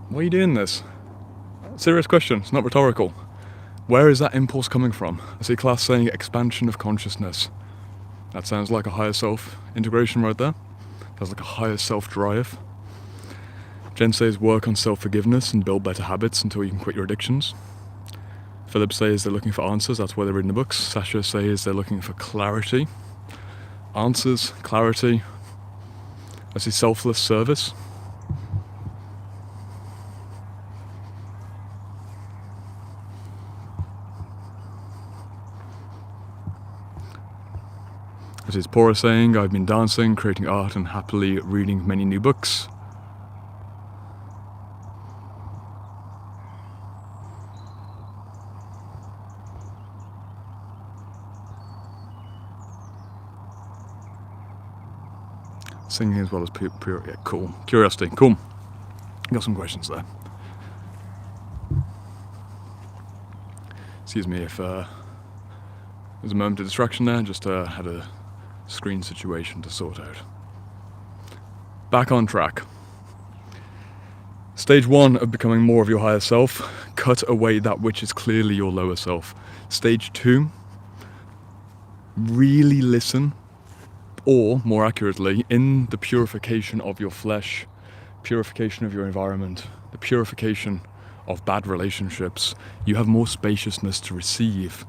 Why are you doing this? Serious question, it's not rhetorical. Where is that impulse coming from? I see class saying expansion of consciousness. That sounds like a higher self integration right there. Sounds like a higher self drive. Jen says work on self-forgiveness and build better habits until you can quit your addictions. Philip says they're looking for answers, that's why they're reading the books. Sasha says they're looking for clarity. Answers, clarity. I see selfless service. This is Pora saying, I've been dancing, creating art and happily reading many new books. Singing as well as pure, yeah, cool. Curiosity, cool. Got some questions there. Excuse me if there's a moment of distraction there, just had a screen situation to sort out. Back on track. Stage 1 of becoming more of your higher self, cut away that which is clearly your lower self. Stage 2, really listen, or more accurately, in the purification of your flesh, purification of your environment, the purification of bad relationships, you have more spaciousness to receive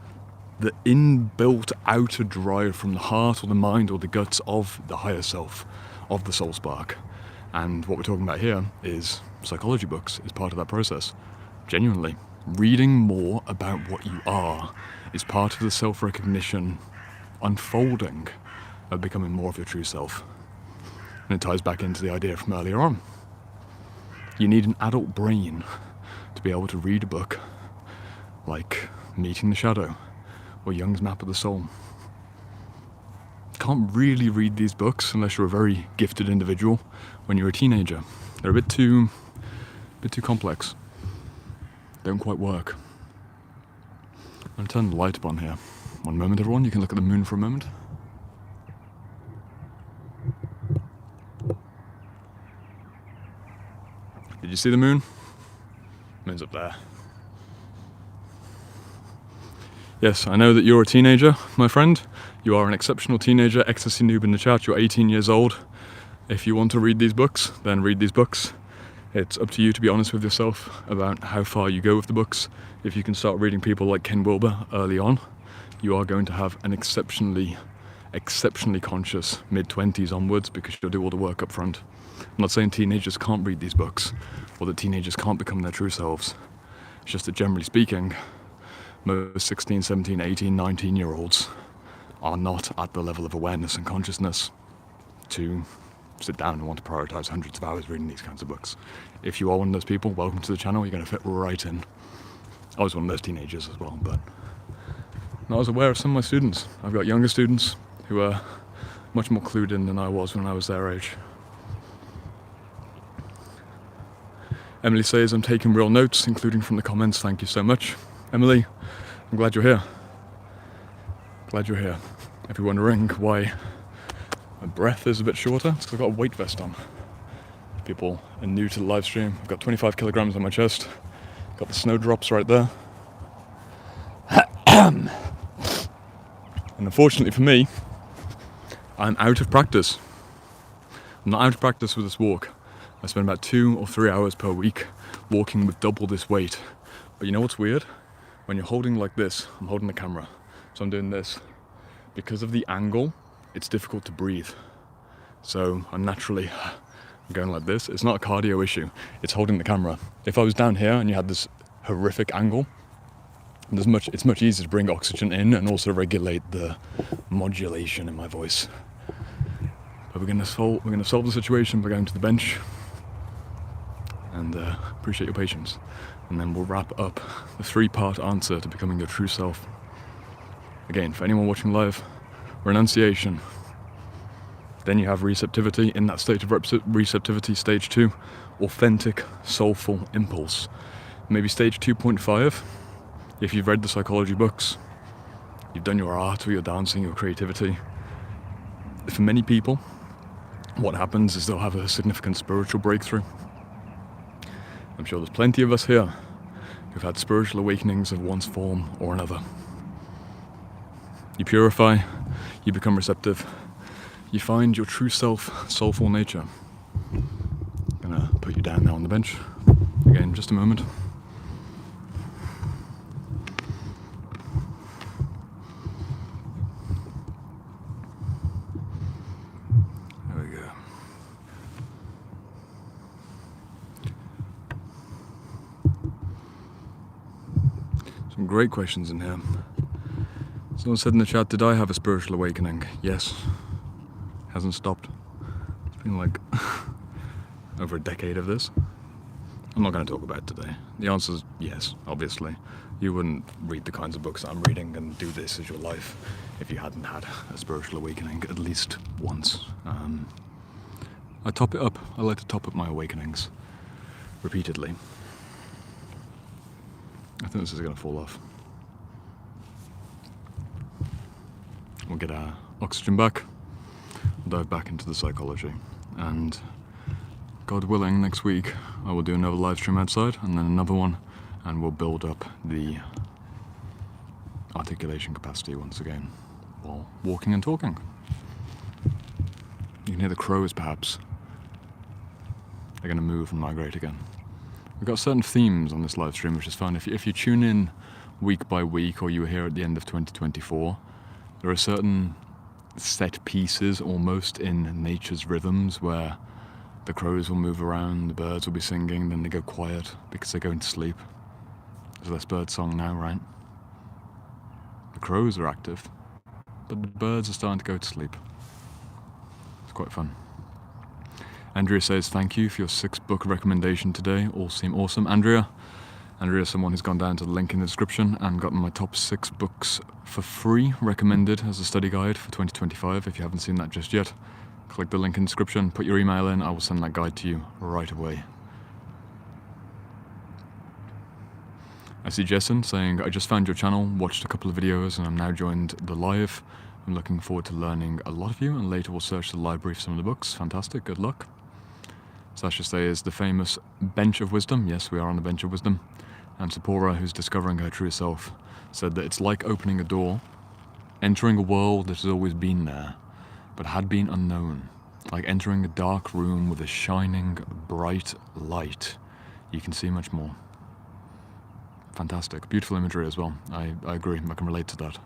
the inbuilt outer drive from the heart or the mind or the guts of the higher self, of the soul spark. And what we're talking about here is psychology books, is part of that process. Genuinely, reading more about what you are is part of the self-recognition unfolding of becoming more of your true self. And it ties back into the idea from earlier on. You need an adult brain to be able to read a book like Meeting the Shadow or Jung's Map of the Soul. Can't really read these books unless you're a very gifted individual when you're a teenager. They're a bit too complex. Don't quite work. I'm going to turn the light up on here. One moment, everyone. You can look at the moon for a moment. Did you see the moon? Moon's up there. Yes, I know that you're a teenager, my friend. You are an exceptional teenager. Ecstasy Noob in the chat, you're 18 years old. If you want to read these books, then read these books. It's up to you to be honest with yourself about how far you go with the books. If you can start reading people like Ken Wilber early on, you are going to have an exceptionally conscious mid-20s onwards, because you'll do all the work up front. I'm not saying teenagers can't read these books, or that teenagers can't become their true selves. It's just that generally speaking, most 16, 17, 18, 19-year-olds are not at the level of awareness and consciousness to sit down and want to prioritize hundreds of hours reading these kinds of books. If you are one of those people, welcome to the channel. You're going to fit right in. I was one of those teenagers as well, but I was aware of some of my students. I've got younger students who are much more clued in than I was when I was their age. Emily says, I'm taking real notes, including from the comments. Thank you so much. Emily, I'm glad you're here. Glad you're here. If you're wondering why my breath is a bit shorter, it's because I've got a weight vest on. If people are new to the live stream, I've got 25 kilograms on my chest. Got the snowdrops right there. And unfortunately for me, I'm out of practice. I'm not out of practice with this walk. I spend about 2 or 3 hours per week walking with double this weight. But you know what's weird? When you're holding like this, I'm holding the camera, so I'm doing this. Because of the angle, it's difficult to breathe. So I'm naturally going like this. It's not a cardio issue, it's holding the camera. If I was down here and you had this horrific angle, it's much easier to bring oxygen in and also regulate the modulation in my voice. But we're gonna solve the situation by going to the bench, and appreciate your patience. And then we'll wrap up the 3-part answer to becoming your true self. Again, for anyone watching live, renunciation. Then you have receptivity. In that state of receptivity, stage 2, authentic, soulful impulse. Maybe stage 2.5, if you've read the psychology books, you've done your art or your dancing, your creativity. For many people, what happens is they'll have a significant spiritual breakthrough. I'm sure there's plenty of us here who've had spiritual awakenings of one form or another. You purify, you become receptive, you find your true self, soulful nature. I'm gonna put put you down now on the bench. Again, just a moment. There we go. Some great questions in here. Someone said in the chat, did I have a spiritual awakening? Yes. Hasn't stopped. It's been like over a decade of this. I'm not going to talk about it today. The answer is yes, obviously. You wouldn't read the kinds of books that I'm reading and do this as your life if you hadn't had a spiritual awakening at least once. I top it up. I like to top up my awakenings repeatedly. I think this is going to fall off. We'll get our oxygen back, we'll dive back into the psychology, and God willing, next week I will do another live stream outside, and then another one, and we'll build up the articulation capacity once again, while walking and talking. You can hear the crows perhaps. They're going to move and migrate again. We've got certain themes on this live stream, which is fun. If you tune in week by week, or you were here at the end of 2024, there are certain set pieces almost in nature's rhythms where the crows will move around, the birds will be singing, then they go quiet because they're going to sleep. There's less bird song now, right? The crows are active, but the birds are starting to go to sleep. It's quite fun. Andrea says, thank you for your 6-book recommendation today. All seem awesome. Andrea is someone who's gone down to the link in the description and gotten my top 6 books for free, recommended as a study guide for 2025. If you haven't seen that just yet, click the link in the description, put your email in, I will send that guide to you right away. I see Jessen saying, I just found your channel, watched a couple of videos, and I'm now joined the live. I'm looking forward to learning a lot of you, and later we'll search the library for some of the books. Fantastic, good luck. Sasha says, the famous bench of wisdom. Yes, we are on the bench of wisdom. And Sapora, who's discovering her true self, said that it's like opening a door, entering a world that has always been there, but had been unknown. Like entering a dark room with a shining, bright light. You can see much more. Fantastic. Beautiful imagery as well. I agree. I can relate to that.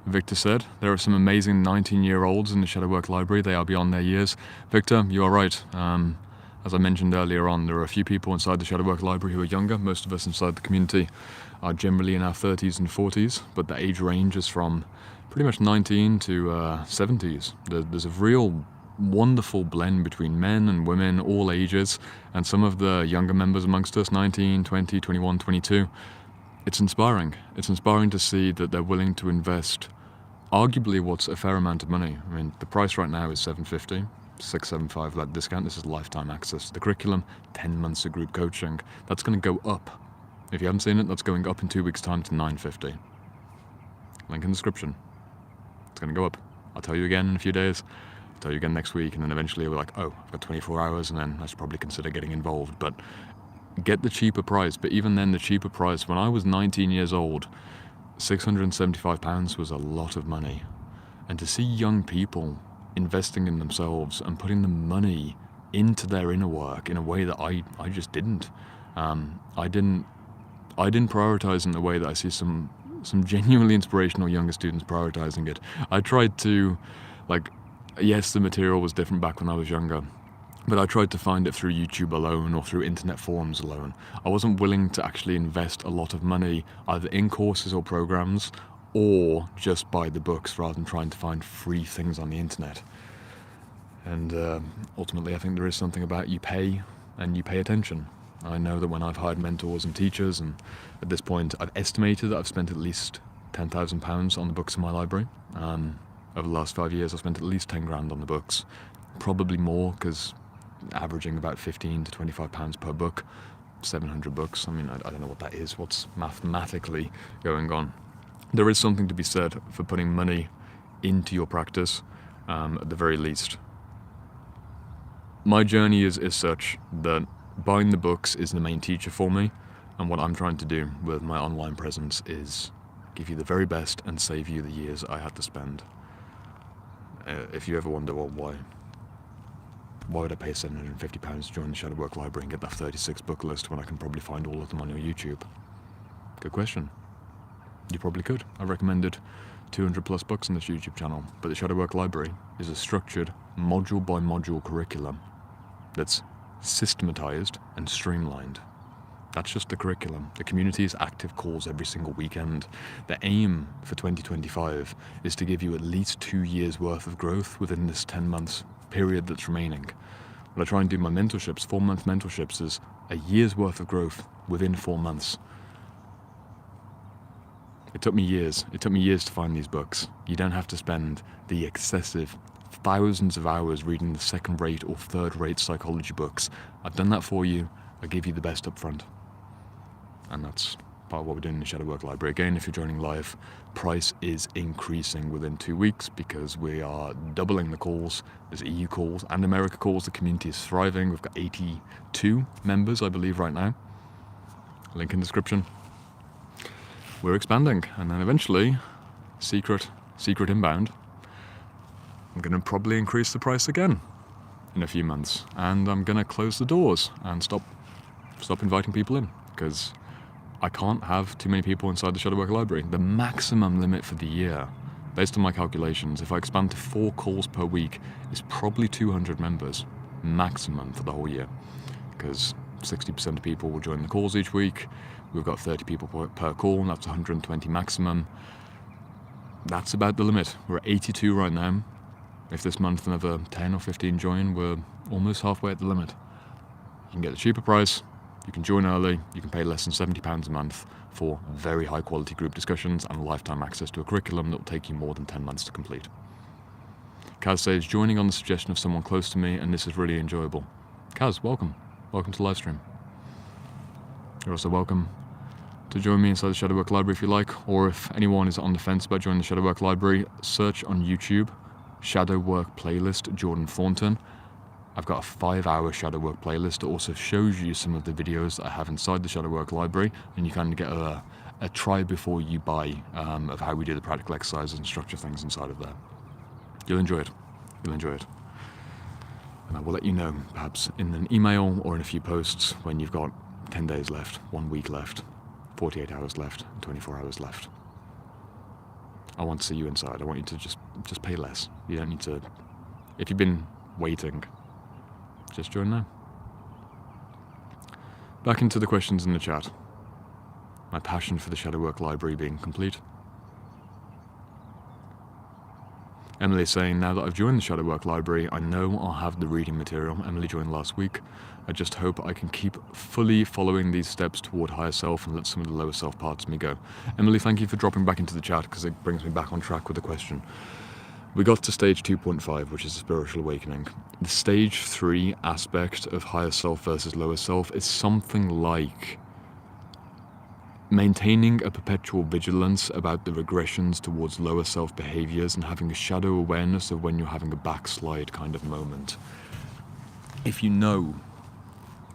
Victor said, there are some amazing 19-year-olds in the Shadowwork library. They are beyond their years. Victor, you are right. As I mentioned earlier on, there are a few people inside the Shadowwork library who are younger. Most of us inside the community are generally in our 30s and 40s, but the age range is from pretty much 19 to 70s. There's a real wonderful blend between men and women, all ages, and some of the younger members amongst us, 19, 20, 21, 22. It's inspiring. It's inspiring to see that they're willing to invest arguably what's a fair amount of money. I mean, the price right now is $750, $675 without discount. This is lifetime access to the curriculum, 10 months of group coaching. That's going to go up. If you haven't seen it, that's going up in 2 weeks' time to $950. Link in the description. It's going to go up. I'll tell you again in a few days. I'll tell you again next week, and then eventually we're like, oh, I've got 24 hours, and then I should probably consider getting involved. But get the cheaper price. But even then, the cheaper price, when I was 19 years old, £675 was a lot of money. And to see young people investing in themselves and putting the money into their inner work in a way that I just didn't. I didn't prioritize in the way that I see some genuinely inspirational younger students prioritizing it. I tried to, yes, the material was different back when I was younger, but I tried to find it through YouTube alone or through internet forums alone. I wasn't willing to actually invest a lot of money either in courses or programs or just buy the books rather than trying to find free things on the internet. And ultimately I think there is something about you pay and you pay attention. I know that when I've hired mentors and teachers, and at this point I've estimated that I've spent at least £10,000 on the books in my library. Over the last 5 years I've spent at least 10 grand on the books. Probably more, because averaging about £15 to £25 per book, 700 books. I mean, I don't know what that is, what's mathematically going on. There is something to be said for putting money into your practice, at the very least. My journey is such that buying the books is the main teacher for me, and what I'm trying to do with my online presence is give you the very best and save you the years I had to spend. if you ever wonder, well, why would I pay £750 to join the Shadow Work Library and get that 36 book list when I can probably find all of them on your YouTube? Good question. You probably could. I recommended 200 plus books on this YouTube channel, but the Shadow Work Library is a structured, module by module curriculum that's systematized and streamlined. That's just the curriculum. The community is active calls every single weekend. The aim for 2025 is to give you at least 2 years worth of growth within this 10 months period that's remaining. When I try and do my mentorships, 4-month mentorships, is a year's worth of growth within 4 months. It took me years. It took me years to find these books. You don't have to spend the excessive thousands of hours reading the second-rate or third-rate psychology books. I've done that for you. I give you the best up front. And that's part of what we're doing in the Shadow Work Library. Again, if you're joining live, price is increasing within 2 weeks because we are doubling the calls. There's EU calls and America calls. The community is thriving. We've got 82 members, I believe, right now. Link in description. We're expanding, and then eventually, secret inbound, I'm going to probably increase the price again in a few months, and I'm going to close the doors and stop inviting people in, because I can't have too many people inside the Shadow Work Library. The maximum limit for the year, based on my calculations, if I expand to 4 calls per week, is probably 200 members, maximum for the whole year, because 60% of people will join the calls each week. We've got 30 people per call, and that's 120 maximum. That's about the limit. We're at 82 right now. If this month another 10 or 15 join, we're almost halfway at the limit. You can get a cheaper price, you can join early, you can pay less than £70 a month for very high quality group discussions and lifetime access to a curriculum that will take you more than 10 months to complete. Kaz says, joining on the suggestion of someone close to me, and this is really enjoyable. Kaz, welcome. Welcome to the live stream. You're also welcome to join me inside the Shadow Work Library if you like, or if anyone is on the fence about joining the Shadow Work Library, search on YouTube, Shadow Work Playlist Jordan Thornton. I've got a 5-hour Shadow Work playlist that also shows you some of the videos that I have inside the Shadow Work Library, and you kind of get a try before you buy of how we do the practical exercises and structure things inside of there. You'll enjoy it. You'll enjoy it. And I will let you know, perhaps in an email or in a few posts, when you've got 10 days left, 1 week left, 48 hours left, and 24 hours left. I want to see you inside. I want you to just pay less. You don't need to... If you've been waiting, just join now. Back into the questions in the chat. My passion for the Shadow Work Library being complete. Emily saying, now that I've joined the Shadow Work Library, I know I'll have the reading material. Emily joined last week. I just hope I can keep fully following these steps toward higher self and let some of the lower self parts of me go. Emily, thank you for dropping back into the chat, because it brings me back on track with the question. We got to stage 2.5, which is the spiritual awakening. The stage 3 aspect of higher self versus lower self is something like maintaining a perpetual vigilance about the regressions towards lower self behaviors and having a shadow awareness of when you're having a backslide kind of moment. If you know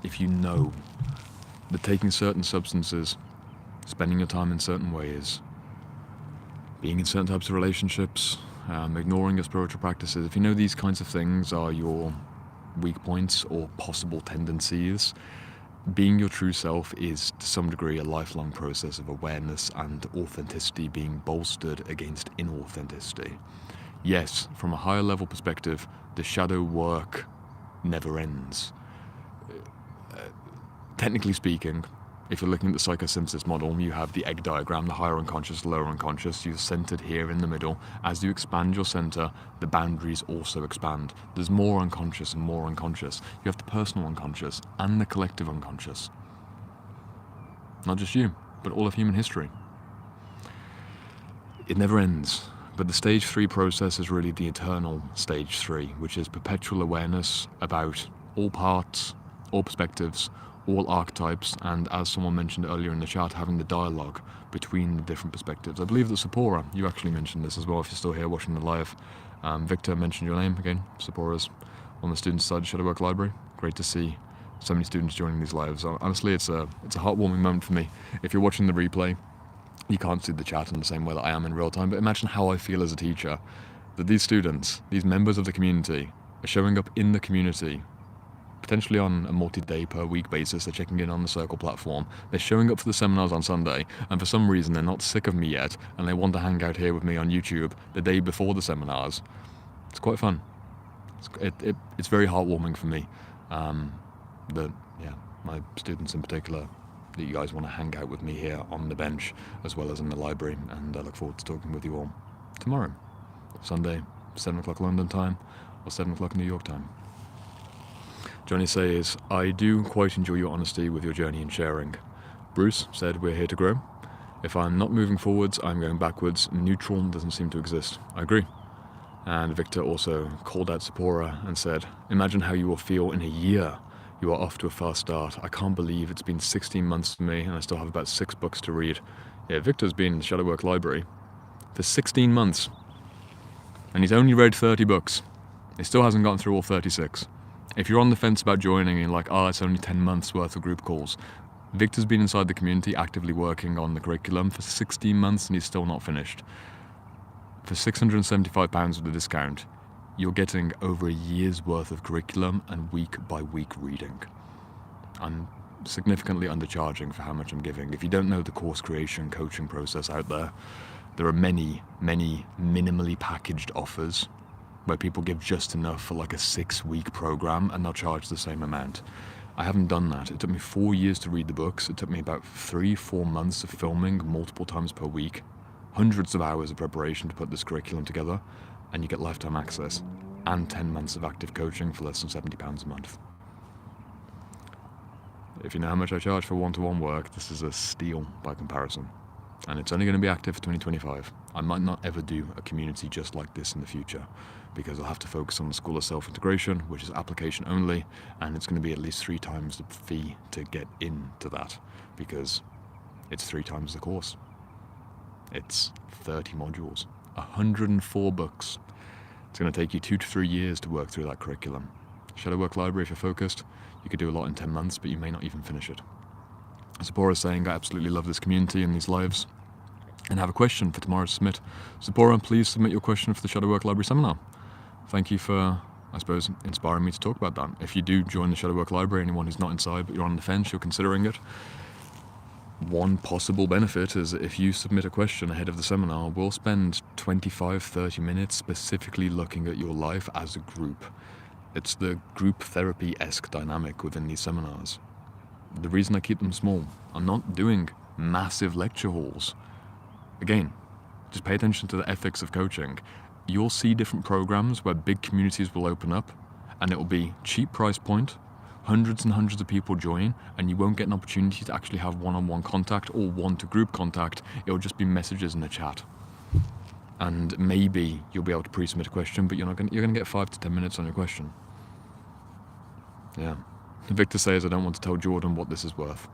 that taking certain substances, spending your time in certain ways, being in certain types of relationships, ignoring your spiritual practices, if you know these kinds of things are your weak points or possible tendencies, being your true self is, to some degree, a lifelong process of awareness and authenticity being bolstered against inauthenticity. Yes, from a higher level perspective, the shadow work never ends. Technically speaking, if you're looking at the psychosynthesis model, you have the egg diagram, the higher unconscious, lower unconscious. You're centered here in the middle. As you expand your center, the boundaries also expand. There's more unconscious and more unconscious. You have the personal unconscious and the collective unconscious. Not just you, but all of human history. It never ends. But the stage 3 process is really the eternal stage 3, which is perpetual awareness about all parts, all perspectives, all archetypes, and as someone mentioned earlier in the chat, having the dialogue between the different perspectives. I believe that Sapora, you actually mentioned this as well if you're still here watching the live. Victor mentioned your name again. Sapora's on the student side of Shadow Work Library. Great to see so many students joining these lives. Honestly, it's a heartwarming moment for me. If you're watching the replay, you can't see the chat in the same way that I am in real time, but imagine how I feel as a teacher that these students, these members of the community, are showing up in the community, potentially on a multi-day per week basis. They're checking in on the Circle platform. They're showing up for the seminars on Sunday, and for some reason they're not sick of me yet, and they want to hang out here with me on YouTube the day before the seminars. It's quite fun. It's very heartwarming for me that, my students in particular, that you guys want to hang out with me here on the bench as well as in the library, and I look forward to talking with you all tomorrow, Sunday, 7 o'clock London time or 7 o'clock New York time. Johnny says, I do quite enjoy your honesty with your journey and sharing. Bruce said, we're here to grow. If I'm not moving forwards, I'm going backwards. Neutral doesn't seem to exist. I agree. And Victor also called out Sephora and said, imagine how you will feel in a year. You are off to a fast start. I can't believe it's been 16 months for me and I still have about 6 books to read. Yeah, Victor's been in the Shadowwork Library for 16 months. And he's only read 30 books. He still hasn't gotten through all 36. If you're on the fence about joining and you're like, it's only 10 months worth of group calls, Victor's been inside the community actively working on the curriculum for 16 months and he's still not finished. For £675 with the discount, you're getting over a year's worth of curriculum and week by week reading. I'm significantly undercharging for how much I'm giving. If you don't know the course creation coaching process out there, there are many, many minimally packaged offers where people give just enough for like a 6-week program and they'll charge the same amount. I haven't done that. It took me 4 years to read the books. It took me about 3-4 months of filming multiple times per week, hundreds of hours of preparation to put this curriculum together, and you get lifetime access and 10 months of active coaching for less than £70 a month. If you know how much I charge for one-to-one work, this is a steal by comparison. And it's only going to be active for 2025. I might not ever do a community just like this in the future, because I'll have to focus on the School of Self-Integration, which is application only, and it's going to be at least 3 times the fee to get into that, because it's 3 times the course. It's 30 modules, 104 books. It's going to take you 2 to 3 years to work through that curriculum. Shadowwork Library, if you're focused, you could do a lot in 10 months, but you may not even finish it. Sephora is saying, I absolutely love this community and these lives, and have a question for tomorrow's submit. Sephora, please submit your question for the Shadowwork Library seminar. Thank you for, I suppose, inspiring me to talk about that. If you do join the Shadowwork Library, anyone who's not inside but you're on the fence, you're considering it, one possible benefit is that if you submit a question ahead of the seminar, we'll spend 25-30 minutes specifically looking at your life as a group. It's the group therapy-esque dynamic within these seminars. The reason I keep them small, I'm not doing massive lecture halls. Again, just pay attention to the ethics of coaching. You'll see different programs where big communities will open up and it will be cheap price point, hundreds and hundreds of people join, and you won't get an opportunity to actually have one-on-one contact or one-to-group contact. It'll just be messages in the chat. And maybe you'll be able to pre-submit a question, but you're going to get 5 to 10 minutes on your question. Yeah. Victor says, I don't want to tell Jordan what this is worth.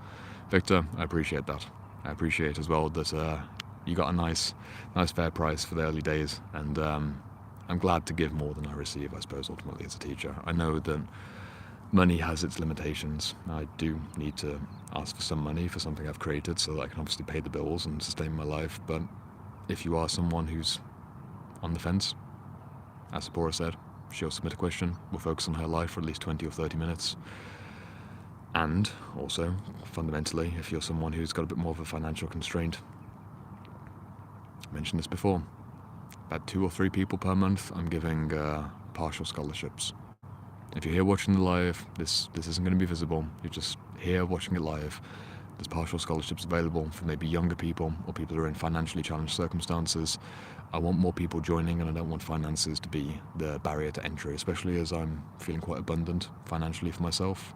Victor, I appreciate that. I appreciate as well that you got a nice fair price for the early days, and I'm glad to give more than I receive, I suppose, ultimately as a teacher. I know that money has its limitations. I do need to ask for some money for something I've created so that I can obviously pay the bills and sustain my life, but if you are someone who's on the fence, as Sephora said, she'll submit a question, we'll focus on her life for at least 20 or 30 minutes. And also, fundamentally, if you're someone who's got a bit more of a financial constraint, I mentioned this before, about 2 or 3 people per month I'm giving partial scholarships. If you're here watching the live, this isn't going to be visible, you're just here watching it live. There's partial scholarships available for maybe younger people or people who are in financially challenged circumstances. I want more people joining, and I don't want finances to be the barrier to entry, especially as I'm feeling quite abundant financially for myself.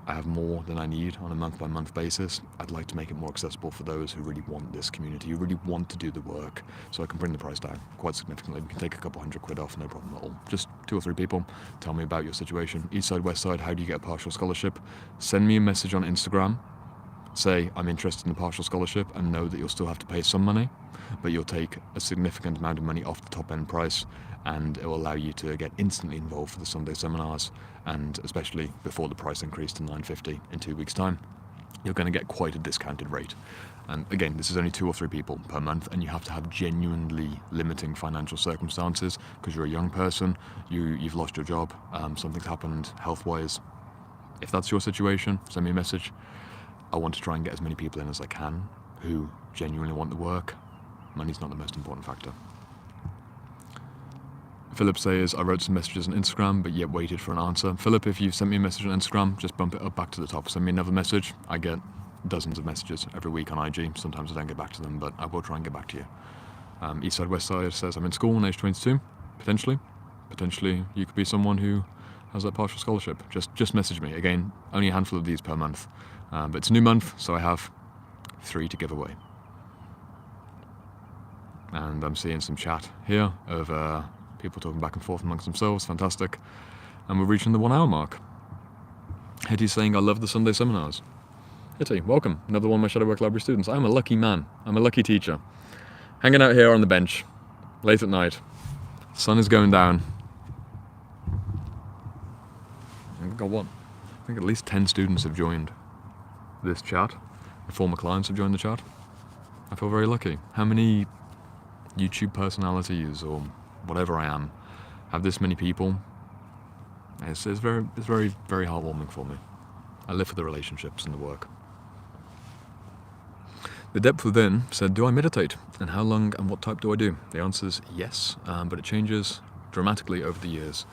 I have more than I need on a month-by-month basis. I'd like to make it more accessible for those who really want this community, who really want to do the work, so I can bring the price down quite significantly. We can take a couple £100 off, no problem at all. Just 2 or 3 people, tell me about your situation. East side, west side, how do you get a partial scholarship? Send me a message on Instagram. Say, I'm interested in the partial scholarship, and know that you'll still have to pay some money, but you'll take a significant amount of money off the top end price, and it will allow you to get instantly involved for the Sunday seminars, and especially before the price increase to $9.50 in 2 weeks' time, you're going to get quite a discounted rate. And again, this is only 2 or 3 people per month, and you have to have genuinely limiting financial circumstances because you're a young person, you've lost your job, something's happened health-wise. If that's your situation, send me a message. I want to try and get as many people in as I can who genuinely want the work. Money's not the most important factor. Philip says, I wrote some messages on Instagram, but yet waited for an answer. Philip, if you've sent me a message on Instagram, just bump it up back to the top. Send me another message. I get dozens of messages every week on IG. Sometimes I don't get back to them, but I will try and get back to you. Eastside Westside says, I'm in school on age 22. Potentially you could be someone who has that partial scholarship. Just message me. Again, only a handful of these per month. But it's a new month, so I have 3 to give away. And I'm seeing some chat here of people talking back and forth amongst themselves. Fantastic. And we're reaching the 1 hour mark. Hetty's saying, I love the Sunday seminars. Hetty, welcome. Another one of my Shadow Work Library students. I'm a lucky man. I'm a lucky teacher. Hanging out here on the bench, late at night. Sun is going down. I've got what? I think at least 10 students have joined this chat. The former clients have joined the chat. I feel very lucky. How many YouTube personalities or whatever I am have this many people? It's very, very heartwarming for me. I live for the relationships and the work. The Depth Within said, do I meditate? And how long and what type do I do? The answer is yes, but it changes dramatically over the years.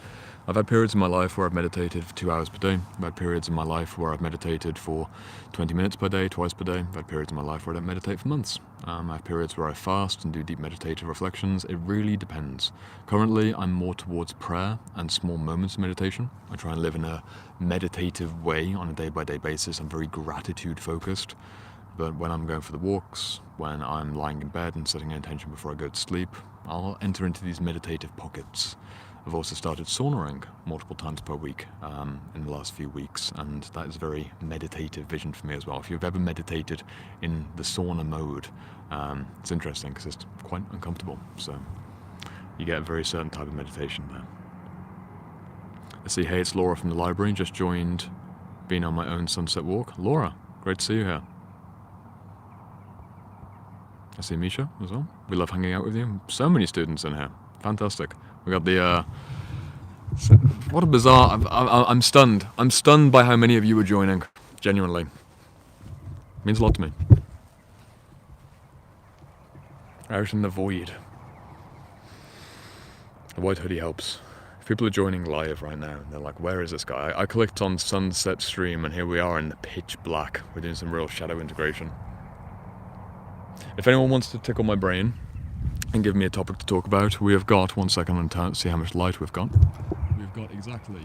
I've had periods in my life where I've meditated for 2 hours per day. I've had periods in my life where I've meditated for 20 minutes per day, twice per day. I've had periods in my life where I don't meditate for months. I have periods where I fast and do deep meditative reflections. It really depends. Currently, I'm more towards prayer and small moments of meditation. I try and live in a meditative way on a day-by-day basis. I'm very gratitude-focused. But when I'm going for the walks, when I'm lying in bed and setting an intention before I go to sleep, I'll enter into these meditative pockets. I've also started saunaing multiple times per week in the last few weeks, and that is a very meditative vision for me as well. If you've ever meditated in the sauna mode, it's interesting because it's quite uncomfortable, so you get a very certain type of meditation there. I see, hey, it's Laura from the library, just joined being on my own sunset walk. Laura, great to see you here. I see Misha as well. We love hanging out with you. So many students in here. Fantastic. We got the, what a bizarre, I'm stunned. I'm stunned by how many of you are joining, genuinely. It means a lot to me. Out in the void. The white hoodie helps. If people are joining live right now, they're like, where is this guy? I clicked on sunset stream and here we are in the pitch black. We're doing some real shadow integration. If anyone wants to tickle my brain and give me a topic to talk about, we have got, 1 second on time, see how much light we've got. We've got exactly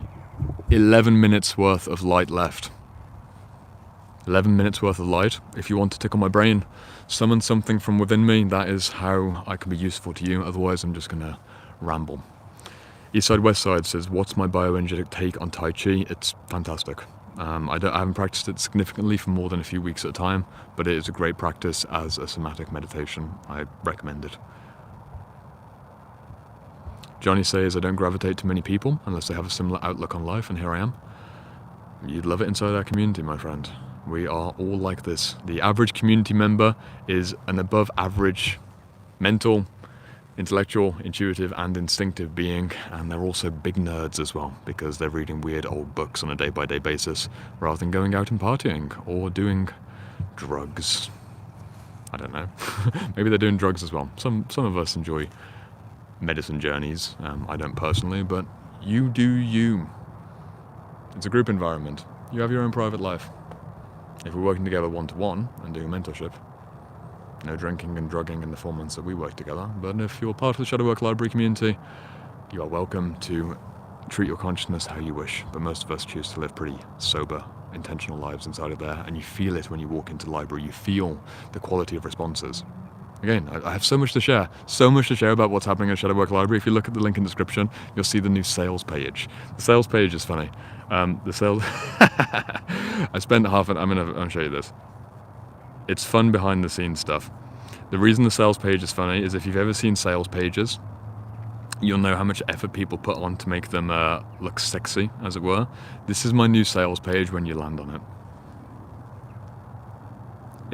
11 minutes worth of light left. 11 minutes worth of light. If you want to tickle my brain, summon something from within me, that is how I can be useful to you. Otherwise, I'm just going to ramble. Eastside Westside says, what's my bioenergetic take on Tai Chi? It's fantastic. I haven't practiced it significantly for more than a few weeks at a time, but it is a great practice as a somatic meditation. I recommend it. Johnny says, I don't gravitate to many people unless they have a similar outlook on life, and here I am. You'd love it inside our community, my friend. We are all like this. The average community member is an above average mental, intellectual, intuitive and instinctive being, and they're also big nerds as well because they're reading weird old books on a day-by-day basis rather than going out and partying or doing drugs. I don't know. Maybe they're doing drugs as well. Some of us enjoy medicine journeys. I don't personally, but you do you. It's a group environment. You have your own private life. If we're working together one-to-one and doing mentorship, no drinking and drugging in the 4 months that we work together. But if you're part of the Shadow Work Library community, you are welcome to treat your consciousness how you wish. But most of us choose to live pretty sober, intentional lives inside of there. And you feel it when you walk into the library. You feel the quality of responses. Again, I have so much to share. So much to share about what's happening at Shadow Work Library. If you look at the link in the description, you'll see the new sales page. The sales page is funny. The sales... I spent I'm gonna show you this. It's fun behind the scenes stuff. The reason the sales page is funny is if you've ever seen sales pages, you'll know how much effort people put on to make them look sexy, as it were. This is my new sales page when you land on it.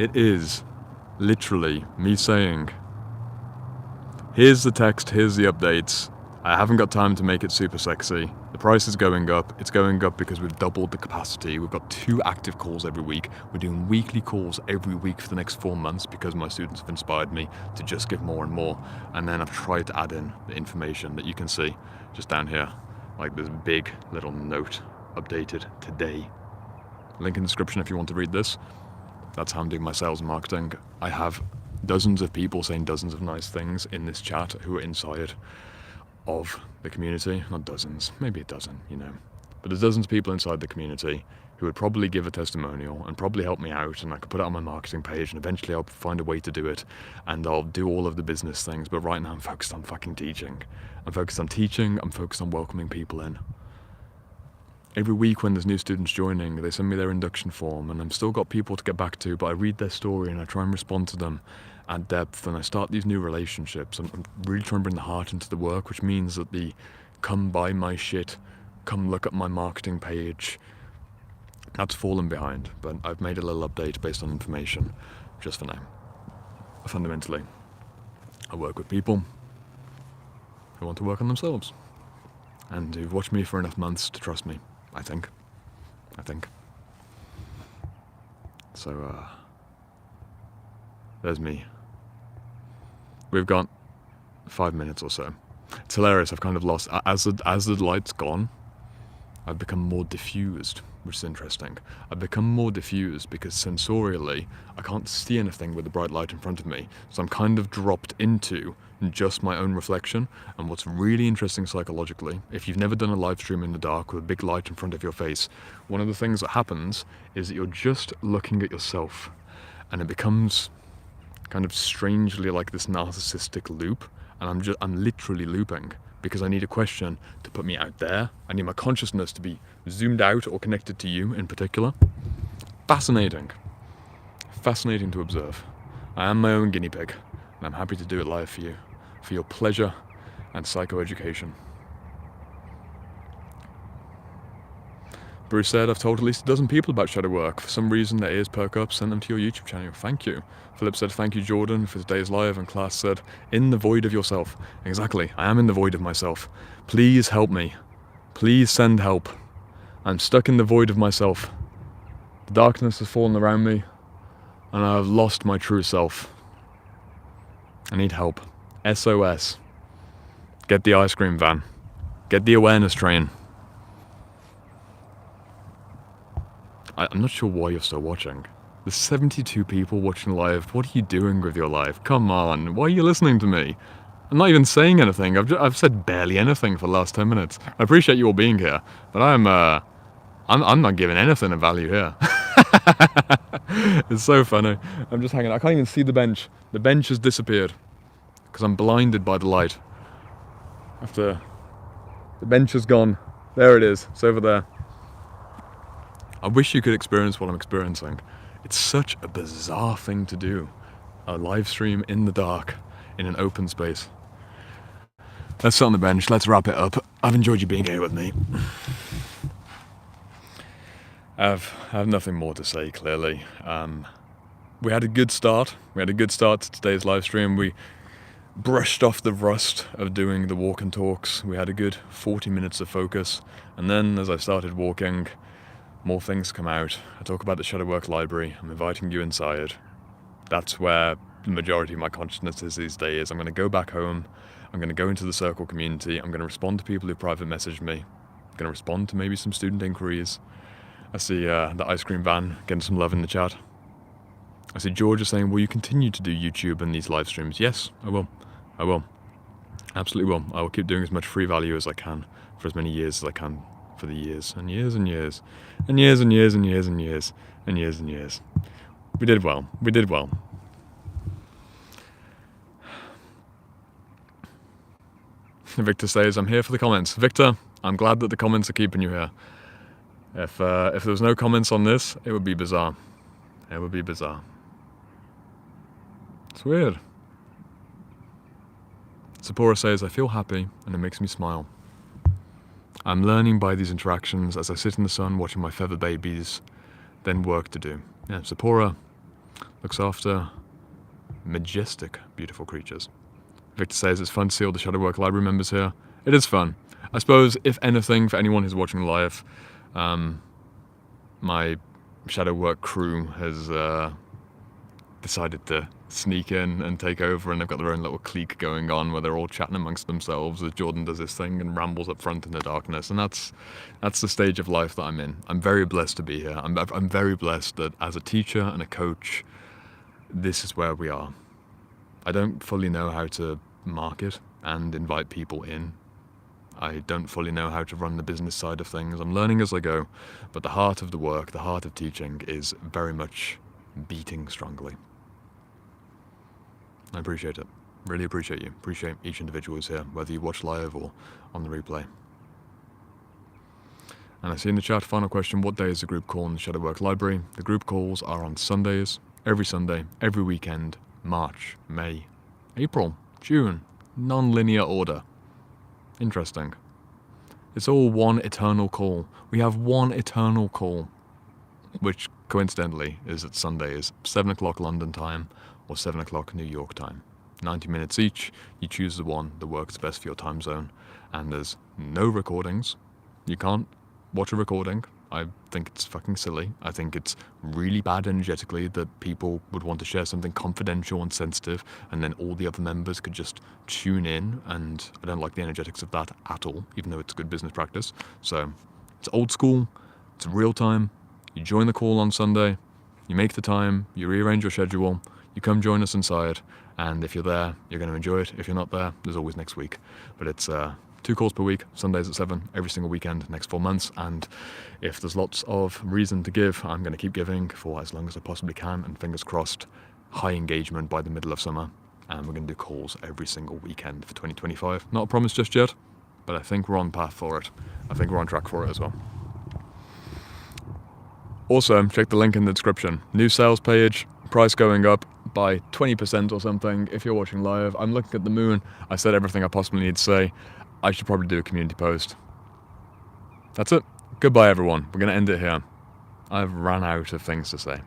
It is literally me saying, here's the text, here's the updates. I haven't got time to make it super sexy. The price is going up. It's going up because we've doubled the capacity. We've got 2 active calls every week. We're doing weekly calls every week for the next 4 months because my students have inspired me to just give more and more. And then I've tried to add in the information that you can see just down here. Like this big little note, updated today. Link in the description if you want to read this. That's how I'm doing my sales and marketing. I have dozens of people saying dozens of nice things in this chat who are inside of the community. Not dozens, maybe a dozen, you know. But there's dozens of people inside the community who would probably give a testimonial and probably help me out, and I could put it on my marketing page, and eventually I'll find a way to do it, and I'll do all of the business things. But right now I'm focused on fucking teaching. I'm focused on teaching, I'm focused on welcoming people in. Every week when there's new students joining, they send me their induction form, and I've still got people to get back to, but I read their story and I try and respond to them at depth, and I start these new relationships. I'm really trying to bring the heart into the work, which means that the come buy my shit, come look at my marketing page, that's fallen behind. But I've made a little update based on information, just for now. Fundamentally, I work with people who want to work on themselves, and who've watched me for enough months to trust me, I think. So, there's me. We've got 5 minutes or so. It's hilarious, I've kind of lost, as the light's gone, I've become more diffused, which is interesting. I've become more diffused because sensorially, I can't see anything with the bright light in front of me, so I'm kind of dropped into just my own reflection. And what's really interesting psychologically, if you've never done a live stream in the dark with a big light in front of your face, one of the things that happens is that you're just looking at yourself, and it becomes kind of strangely like this narcissistic loop, and I'm literally looping because I need a question to put me out there. I need my consciousness to be zoomed out or connected to you in particular. Fascinating to observe. I am my own guinea pig, and I'm happy to do it live for you, for your pleasure and psychoeducation. Bruce said, I've told at least a dozen people about shadow work. For some reason their ears perk up, send them to your YouTube channel. Thank you. Philip said, thank you Jordan for today's live, and Class said, in the void of yourself. Exactly, I am in the void of myself. Please help me. Please send help. I'm stuck in the void of myself. The darkness has fallen around me, and I have lost my true self. I need help. SOS. Get the ice cream van. Get the awareness train. I'm not sure why you're still watching. There's 72 people watching live. What are you doing with your life? Come on, why are you listening to me? I'm not even saying anything. I've said barely anything for the last 10 minutes. I appreciate you all being here, but I'm not giving anything of value here. It's so funny. I'm just hanging out. I can't even see the bench. The bench has disappeared because I'm blinded by the light. The bench is gone. There it is. It's over there. I wish you could experience what I'm experiencing. It's such a bizarre thing to do. A live stream in the dark, in an open space. Let's sit on the bench, let's wrap it up. I've enjoyed you being here with me. I have nothing more to say, clearly. We had a good start. We had a good start to today's live stream. We brushed off the rust of doing the walk and talks. We had a good 40 minutes of focus. And then, as I started walking, more things come out. I talk about the shadow work library. I'm inviting you inside. That's where the majority of my consciousness is these days. I'm going to go back home. I'm going to go into the circle community. I'm going to respond to people who private message me. I'm going to respond to maybe some student inquiries. I see the ice cream van getting some love in the chat. I see George is saying, will you continue to do YouTube and these live streams? Yes, I will. I will. Absolutely will. I will keep doing as much free value as I can for as many years as I can, for the years and years and years and years and years and years and years and years and years. We did well. We did well. Victor says, I'm here for the comments. Victor, I'm glad that the comments are keeping you here. If there was no comments on this, it would be bizarre. It would be bizarre. It's weird. Sapora says, I feel happy and it makes me smile. I'm learning by these interactions as I sit in the sun watching my feather babies, then work to do. Yeah, Sapora looks after majestic, beautiful creatures. Victor says it's fun to see all the Shadow Work Library members here. It is fun. I suppose, if anything, for anyone who's watching live, my Shadow Work crew has decided to sneak in and take over, and they've got their own little clique going on where they're all chatting amongst themselves as Jordan does this thing and rambles up front in the darkness. And that's the stage of life that I'm in. I'm very blessed to be here. I'm very blessed that as a teacher and a coach, this is where we are. I don't fully know how to market and invite people in. I don't fully know how to run the business side of things. I'm learning as I go, but the heart of the work, the heart of teaching is very much beating strongly. I appreciate it. Really appreciate you. Appreciate each individual who's here, whether you watch live or on the replay. And I see in the chat, final question, what day is the group call in the Shadow Work Library? The group calls are on Sundays, every Sunday, every weekend, March, May, April, June, non-linear order. Interesting. It's all one eternal call. We have one eternal call, which coincidentally is at Sundays, 7 o'clock London time or 7 o'clock New York time. 90 minutes each. You choose the one that works best for your time zone. And there's no recordings. You can't watch a recording. I think it's fucking silly. I think it's really bad energetically that people would want to share something confidential and sensitive and then all the other members could just tune in, and I don't like the energetics of that at all, even though it's good business practice. So it's old school, it's real time. You join the call on Sunday, you make the time, you rearrange your schedule, you come join us inside, and if you're there, you're going to enjoy it. If you're not there, there's always next week. But it's 2 calls per week, Sundays at 7, every single weekend, next 4 months. And if there's lots of reason to give, I'm going to keep giving for as long as I possibly can. And fingers crossed, high engagement by the middle of summer. And we're going to do calls every single weekend for 2025. Not a promise just yet, but I think we're on path for it. I think we're on track for it as well. Also, check the link in the description. New sales page, price going up by 20% or something. If you're watching live, I'm looking at the moon. I said everything I possibly need to say. I should probably do a community post. That's it. Goodbye, everyone. We're going to end it here. I've ran out of things to say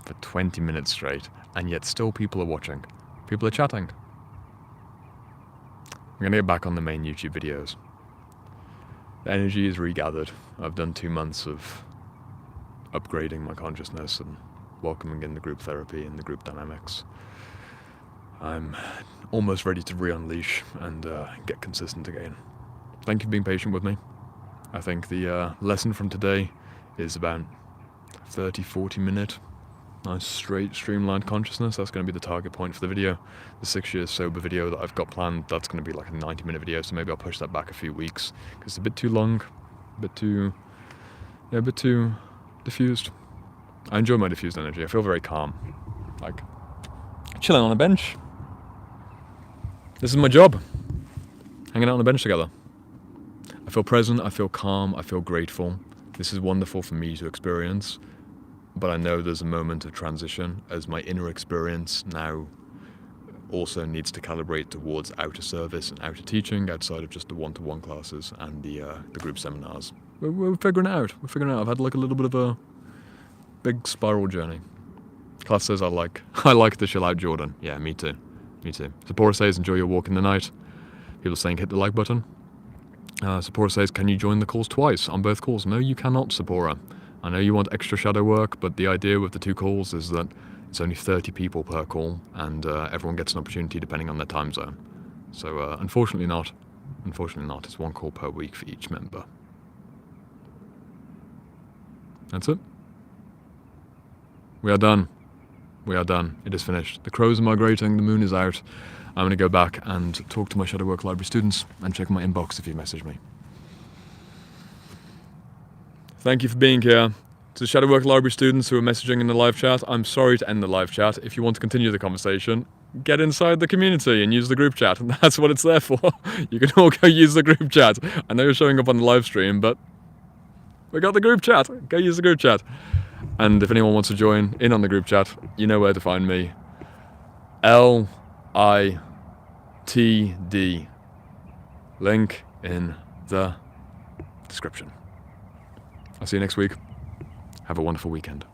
for 20 minutes straight, and yet still people are watching. People are chatting. I'm going to get back on the main YouTube videos. The energy is regathered. I've done 2 months of upgrading my consciousness and welcoming in the group therapy and the group dynamics. I'm almost ready to re-unleash and get consistent again. Thank you for being patient with me. I think the lesson from today is about 30-40 minute nice straight streamlined consciousness. That's going to be the target point for the video. The 6 years sober video that I've got planned, that's going to be like a 90-minute video, so maybe I'll push that back a few weeks because it's a bit too long, a bit too diffused. I enjoy my diffused energy. I feel very calm, like chilling on a bench. This is my job, hanging out on a bench together. I feel present, I feel calm, I feel grateful. This is wonderful for me to experience, but I know there's a moment of transition as my inner experience now also needs to calibrate towards outer service and outer teaching outside of just the one-to-one classes and the group seminars. We're figuring it out. We're figuring it out. I've had like a little bit of a big spiral journey. Class says I like to chill out, Jordan. Yeah, me too. Me too. Sapora says enjoy your walk in the night. People saying hit the like button. Sapora says can you join the calls twice on both calls? No, you cannot, Sapora. I know you want extra shadow work, but the idea with the 2 calls is that it's only 30 people per call, and everyone gets an opportunity depending on their time zone. So unfortunately not. Unfortunately not. It's 1 call per week for each member. That's it. We are done. We are done. It is finished. The crows are migrating. The moon is out. I'm going to go back and talk to my Shadow Work Library students and check my inbox if you message me. Thank you for being here. To the Shadow Work Library students who are messaging in the live chat, I'm sorry to end the live chat. If you want to continue the conversation, get inside the community and use the group chat. That's what it's there for. You can all go use the group chat. I know you're showing up on the live stream, but we got the group chat. Go use the group chat. And if anyone wants to join in on the group chat, you know where to find me. LITD. Link in the description. I'll see you next week. Have a wonderful weekend.